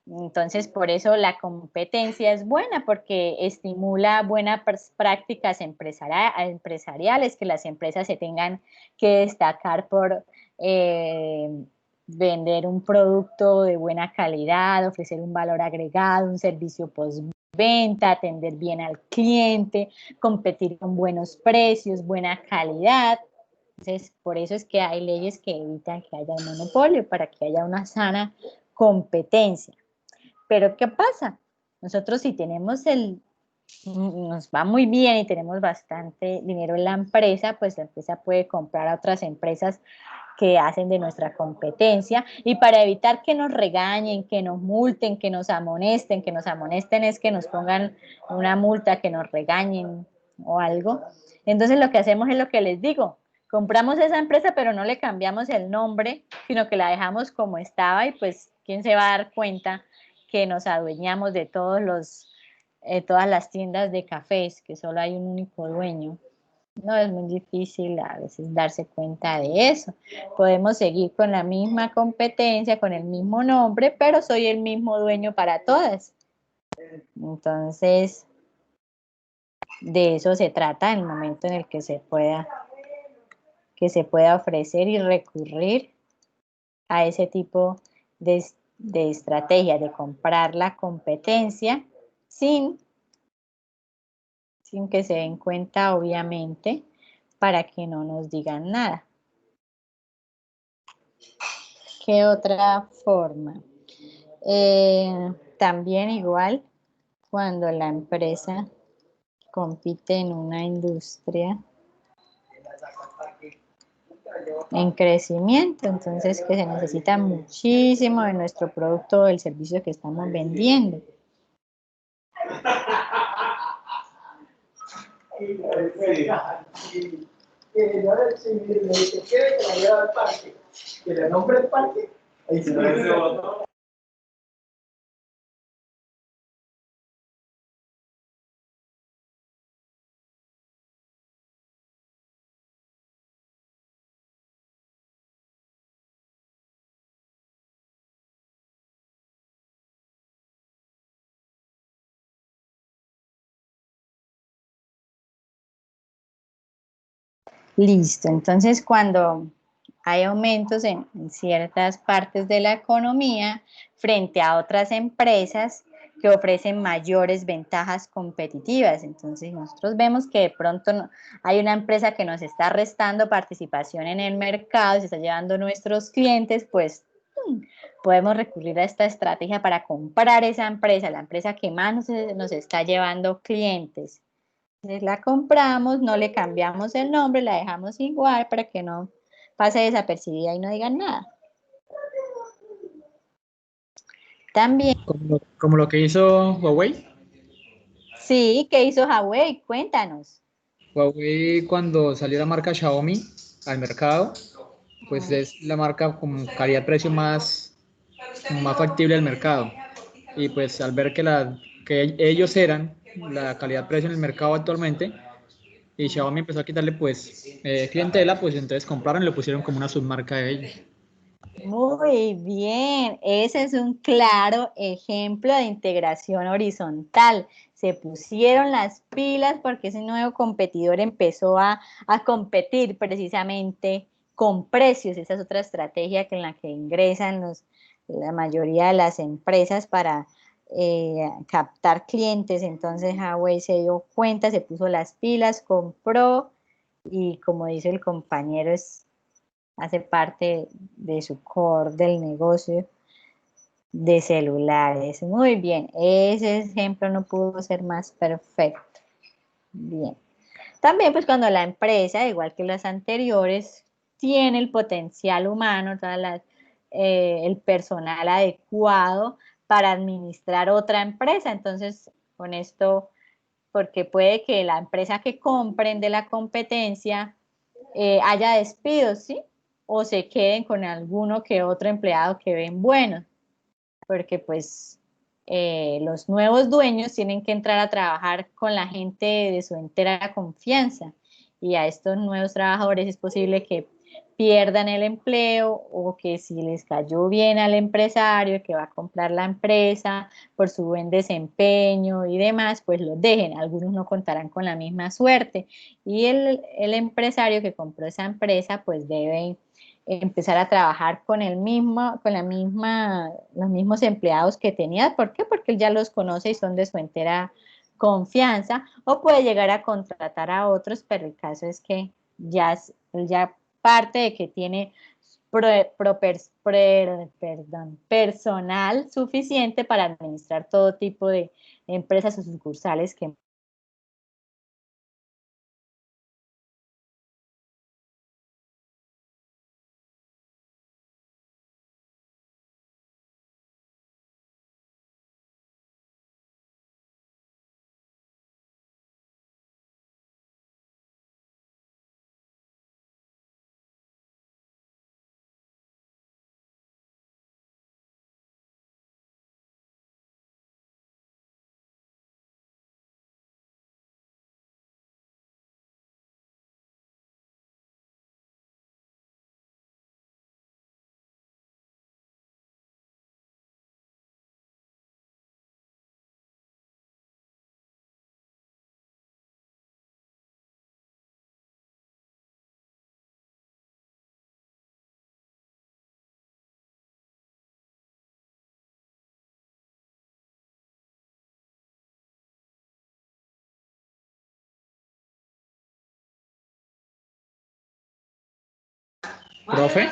Entonces, por eso la competencia es buena, porque estimula buenas prácticas empresariales, que las empresas se tengan que destacar por eh, vender un producto de buena calidad, ofrecer un valor agregado, un servicio postventa, atender bien al cliente, competir con buenos precios, buena calidad. Entonces, por eso es que hay leyes que evitan que haya un monopolio, para que haya una sana competencia. Pero ¿qué pasa? Nosotros si nos va muy bien y tenemos bastante dinero en la empresa, pues la empresa puede comprar a otras empresas que hacen de nuestra competencia y para evitar que nos regañen, que nos multen, que nos amonesten es que nos pongan una multa, que nos regañen o algo. Entonces lo que hacemos es lo que les digo, compramos esa empresa pero no le cambiamos el nombre, sino que la dejamos como estaba y pues ¿quién se va a dar cuenta que nos adueñamos de todas las tiendas de cafés, que solo hay un único dueño? No, es muy difícil a veces darse cuenta de eso. Podemos seguir con la misma competencia, con el mismo nombre, pero soy el mismo dueño para todas. Entonces, de eso se trata en el momento en el que se pueda ofrecer y recurrir a ese tipo de estrategia, de comprar la competencia sin que se den cuenta, obviamente, para que no nos digan nada. ¿Qué otra forma? También igual cuando la empresa compite en una industria en crecimiento, entonces que se necesita muchísimo de nuestro producto o el servicio que estamos vendiendo. Listo, entonces cuando hay aumentos en ciertas partes de la economía frente a otras empresas que ofrecen mayores ventajas competitivas. Entonces nosotros vemos que de pronto hay una empresa que nos está restando participación en el mercado, se está llevando nuestros clientes, pues podemos recurrir a esta estrategia para comprar esa empresa, la empresa que más nos está llevando clientes. Entonces la compramos, no le cambiamos el nombre, la dejamos igual para que no pase desapercibida y no digan nada. También, Como lo que hizo Huawei. sí, ¿qué hizo Huawei? Cuéntanos. Huawei cuando salió la marca Xiaomi al mercado, pues es la marca con calidad-precio más factible del mercado. y pues al ver que ellos eran la calidad-precio en el mercado actualmente, y Xiaomi empezó a quitarle pues clientela, pues entonces compraron y lo pusieron como una submarca de ellos. Muy bien, ese es un claro ejemplo de integración horizontal. Se pusieron las pilas porque ese nuevo competidor empezó a competir precisamente con precios. Esa es otra estrategia en la que ingresan la mayoría de las empresas para captar clientes. Entonces Huawei se dio cuenta, se puso las pilas, compró y como dice el compañero, hace parte de su core del negocio de celulares. Muy bien, ese ejemplo no pudo ser más perfecto. Bien. También pues cuando la empresa, igual que las anteriores, tiene el potencial humano, el personal adecuado para administrar otra empresa. Entonces, con esto, porque puede que la empresa que compren de la competencia haya despidos, ¿sí? O se queden con alguno que otro empleado que ven bueno, porque pues los nuevos dueños tienen que entrar a trabajar con la gente de su entera confianza y a estos nuevos trabajadores es posible que pierdan el empleo o que si les cayó bien al empresario que va a comprar la empresa por su buen desempeño y demás, pues los dejen. Algunos no contarán con la misma suerte y el empresario que compró esa empresa pues debe empezar a trabajar con los mismos empleados que tenía. ¿Por qué? Porque él ya los conoce y son de su entera confianza, o puede llegar a contratar a otros, pero el caso es que él ya parte de que tiene personal suficiente para administrar todo tipo de empresas o sucursales que Profe,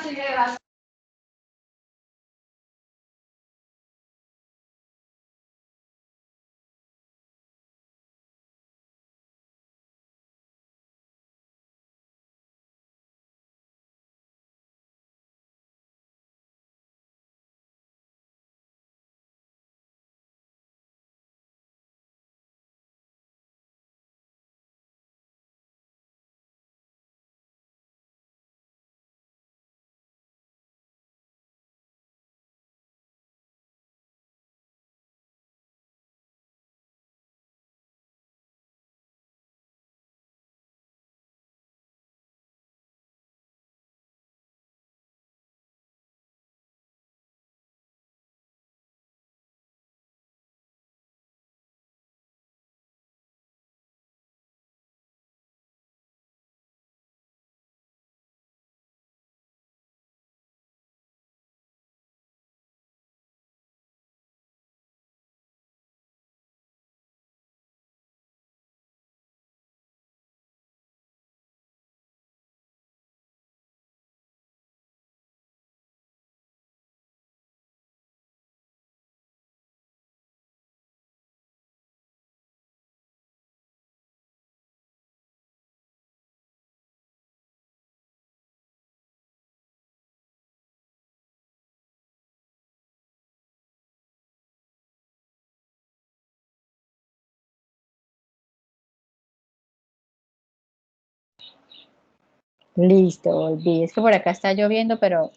listo, volví. Es que por acá está lloviendo, pero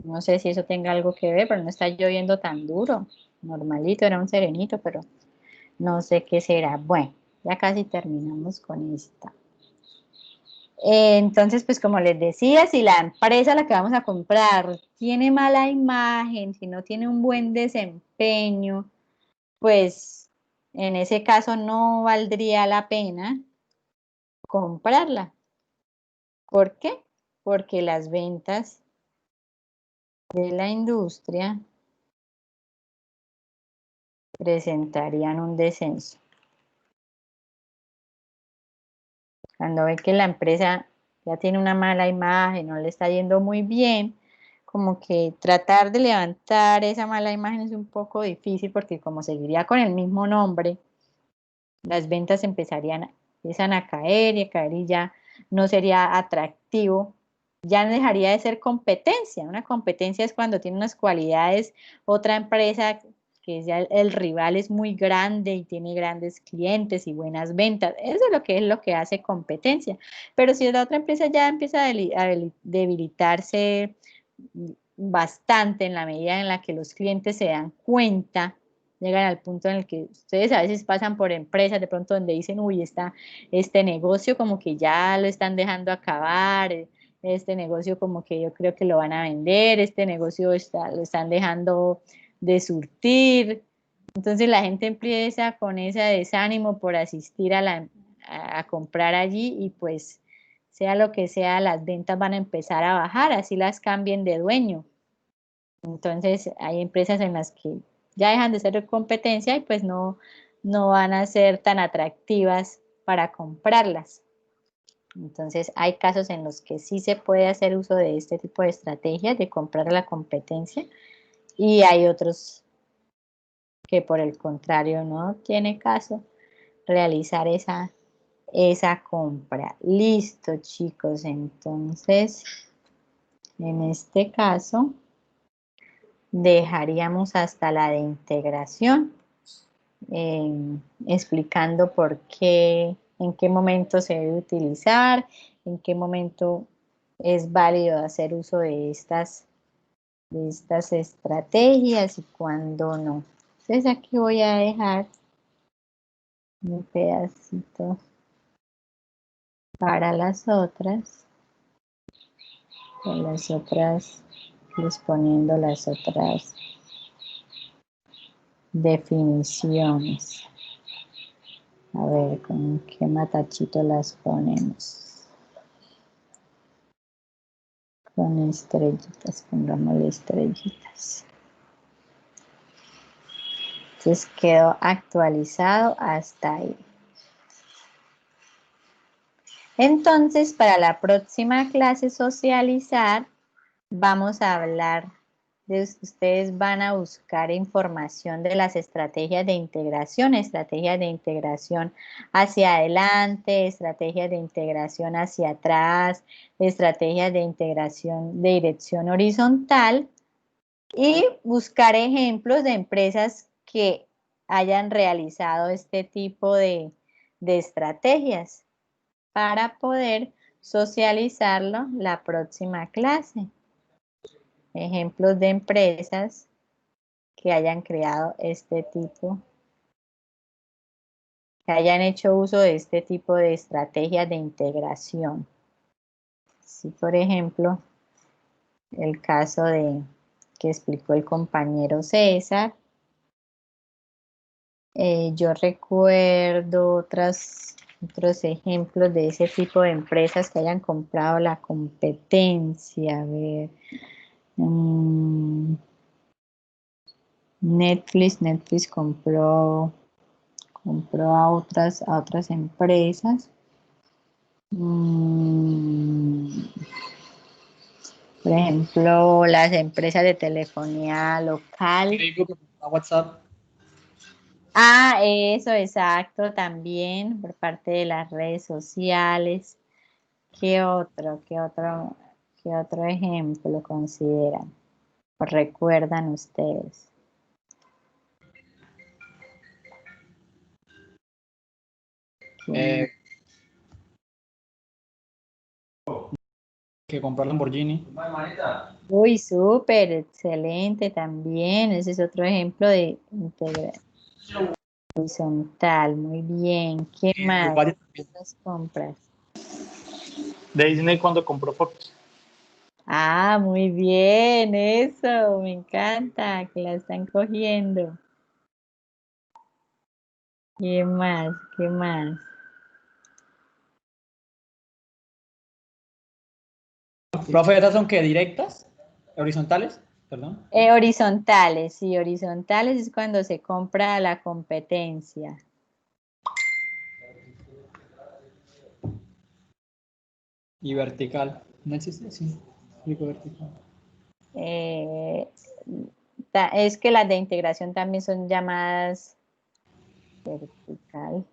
no sé si eso tenga algo que ver, pero no está lloviendo tan duro. normalito, era un serenito, pero no sé qué será. Bueno, ya casi terminamos con esta. Entonces, pues como les decía, si la empresa a la que vamos a comprar tiene mala imagen, si no tiene un buen desempeño, pues en ese caso no valdría la pena comprarla. ¿Por qué? Porque las ventas de la industria presentarían un descenso. Cuando ve que la empresa ya tiene una mala imagen, no le está yendo muy bien, como que tratar de levantar esa mala imagen es un poco difícil porque como seguiría con el mismo nombre, las ventas empiezan a caer y ya no sería atractivo, ya dejaría de ser competencia. Una competencia es cuando tiene unas cualidades, otra empresa que ya el rival es muy grande y tiene grandes clientes y buenas ventas. Eso es lo que hace competencia. Pero si la otra empresa ya empieza a debilitarse bastante en la medida en la que los clientes se dan cuenta, llegan al punto en el que ustedes a veces pasan por empresas de pronto donde dicen, uy, este negocio como que ya lo están dejando acabar, este negocio como que yo creo que lo van a vender, este negocio lo están dejando de surtir. Entonces la gente empieza con ese desánimo por asistir a comprar allí y pues sea lo que sea, las ventas van a empezar a bajar, así las cambien de dueño. Entonces hay empresas en las que ya dejan de ser competencia y pues no van a ser tan atractivas para comprarlas. Entonces hay casos en los que sí se puede hacer uso de este tipo de estrategias de comprar a la competencia y hay otros que por el contrario no tiene caso realizar esa compra. Listo, chicos. Entonces, en este caso, dejaríamos hasta la de integración, explicando por qué, en qué momento se debe utilizar, en qué momento es válido hacer uso de estas estrategias y cuándo no. Entonces aquí voy a dejar un pedacito para las otras, con las otras, les poniendo las otras definiciones. A ver, ¿con qué matachito las ponemos? Con estrellitas, pongámosle estrellitas. Entonces quedó actualizado hasta ahí. Entonces, para la próxima clase socializar, vamos a hablar ustedes van a buscar información de las estrategias de integración hacia adelante, estrategias de integración hacia atrás, estrategias de integración de dirección horizontal y buscar ejemplos de empresas que hayan realizado este tipo de estrategias para poder socializarlo la próxima clase. Ejemplos de empresas que hayan creado este tipo, que hayan hecho uso de este tipo de estrategias de integración. Si, por ejemplo, el caso que explicó el compañero César, yo recuerdo otros ejemplos de ese tipo de empresas que hayan comprado la competencia. A ver, Netflix compró a otras empresas. Por ejemplo, las empresas de telefonía local. Facebook, WhatsApp. Ah, eso, exacto, también por parte de las redes sociales. Qué otro ejemplo consideran o recuerdan ustedes? Eh, que comprar Lamborghini. Uy, súper, excelente también. Ese es otro ejemplo de integración horizontal. Muy bien. ¿Qué Y más? varias Otras compras. De Disney cuando compró Fox. Ah, muy bien, eso, me encanta que la están cogiendo. ¿Qué más? ¿Qué más? Profe, ¿esas son qué? ¿Directas? ¿Horizontales? Perdón. Horizontales, sí, horizontales es cuando se compra la competencia. Y vertical. ¿No existe? Sí. Explico vertical. Eh, es que las de integración también son llamadas vertical.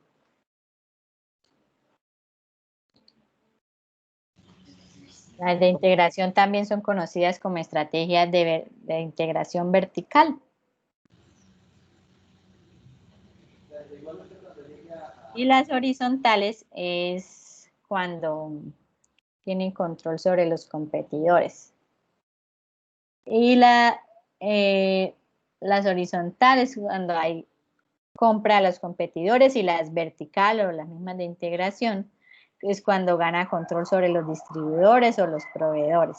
Las de integración también son conocidas como estrategias de integración vertical. Y las horizontales es cuando tienen control sobre los competidores. Y las horizontales cuando hay compra a los competidores, y las vertical o las mismas de integración es cuando gana control sobre los distribuidores o los proveedores,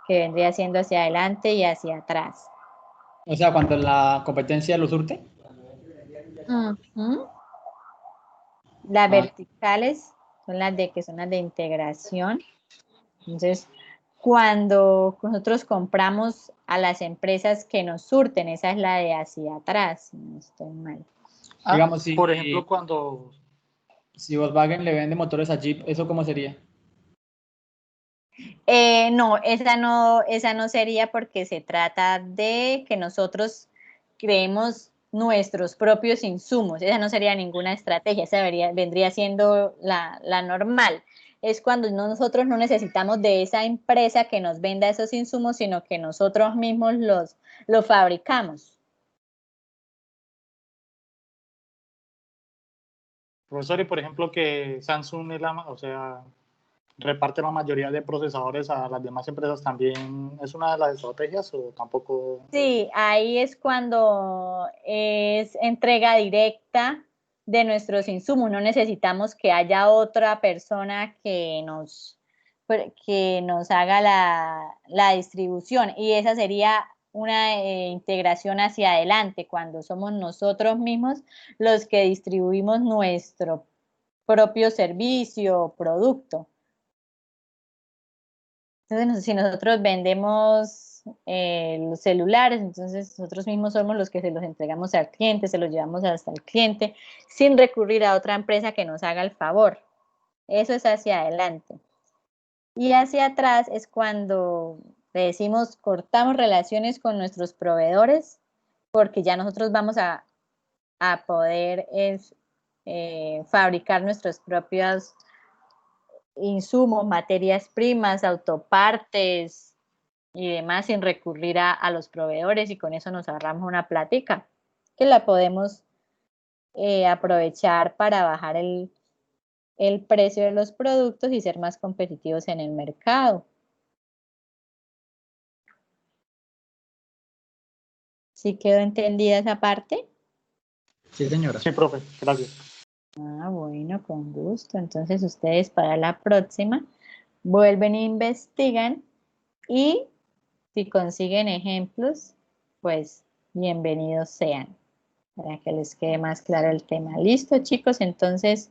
que vendría siendo hacia adelante y hacia atrás. O sea, cuando la competencia lo surte. Ujú. Las Ah, verticales son las que son las de integración. Entonces, cuando nosotros compramos a las empresas que nos surten, esa es la de hacia atrás, si no estoy mal. digamos, Por ejemplo, cuando si Volkswagen le vende motores a Jeep, ¿eso cómo sería? No, esa no sería, porque se trata de que nosotros creemos nuestros propios insumos. Esa no sería ninguna estrategia, esa vendría siendo la normal. Es cuando nosotros no necesitamos de esa empresa que nos venda esos insumos, sino que nosotros mismos los fabricamos. profesor, y por ejemplo que Samsung es o sea, reparte la mayoría de procesadores a las demás empresas, ¿también es una de las estrategias o tampoco? Sí, ahí es cuando es entrega directa de nuestros insumos. No necesitamos que haya otra persona que nos haga la distribución. Y esa sería una integración hacia adelante, cuando somos nosotros mismos los que distribuimos nuestro propio servicio o producto. Entonces, si nosotros vendemos los celulares, entonces nosotros mismos somos los que se los entregamos al cliente, se los llevamos hasta el cliente, sin recurrir a otra empresa que nos haga el favor. Eso es hacia adelante. Y hacia atrás es cuando le decimos, cortamos relaciones con nuestros proveedores, porque ya nosotros vamos a poder fabricar nuestros propios insumos, materias primas, autopartes y demás, sin recurrir a los proveedores, y con eso nos ahorramos una plática que la podemos aprovechar para bajar el precio de los productos y ser más competitivos en el mercado. ¿Sí quedó entendida esa parte? Sí, señora. Sí, profe, gracias. Ah, bueno, con gusto. Entonces ustedes para la próxima vuelven e investigan, y si consiguen ejemplos, pues bienvenidos sean, para que les quede más claro el tema. Listo, chicos, entonces,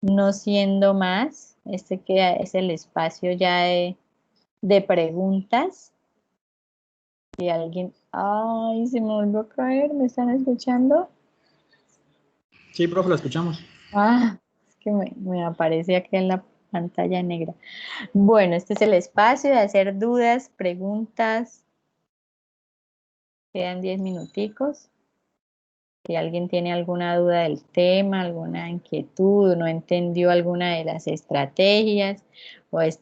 no siendo más, este es el espacio ya de preguntas. Si alguien, ay, se me volvió a caer, ¿me están escuchando? Sí, profe, lo escuchamos. Ah, es que me aparece aquí en la pantalla negra. Bueno, este es el espacio de hacer dudas, preguntas. Quedan 10 minuticos. Si alguien tiene alguna duda del tema, alguna inquietud, no entendió alguna de las estrategias o está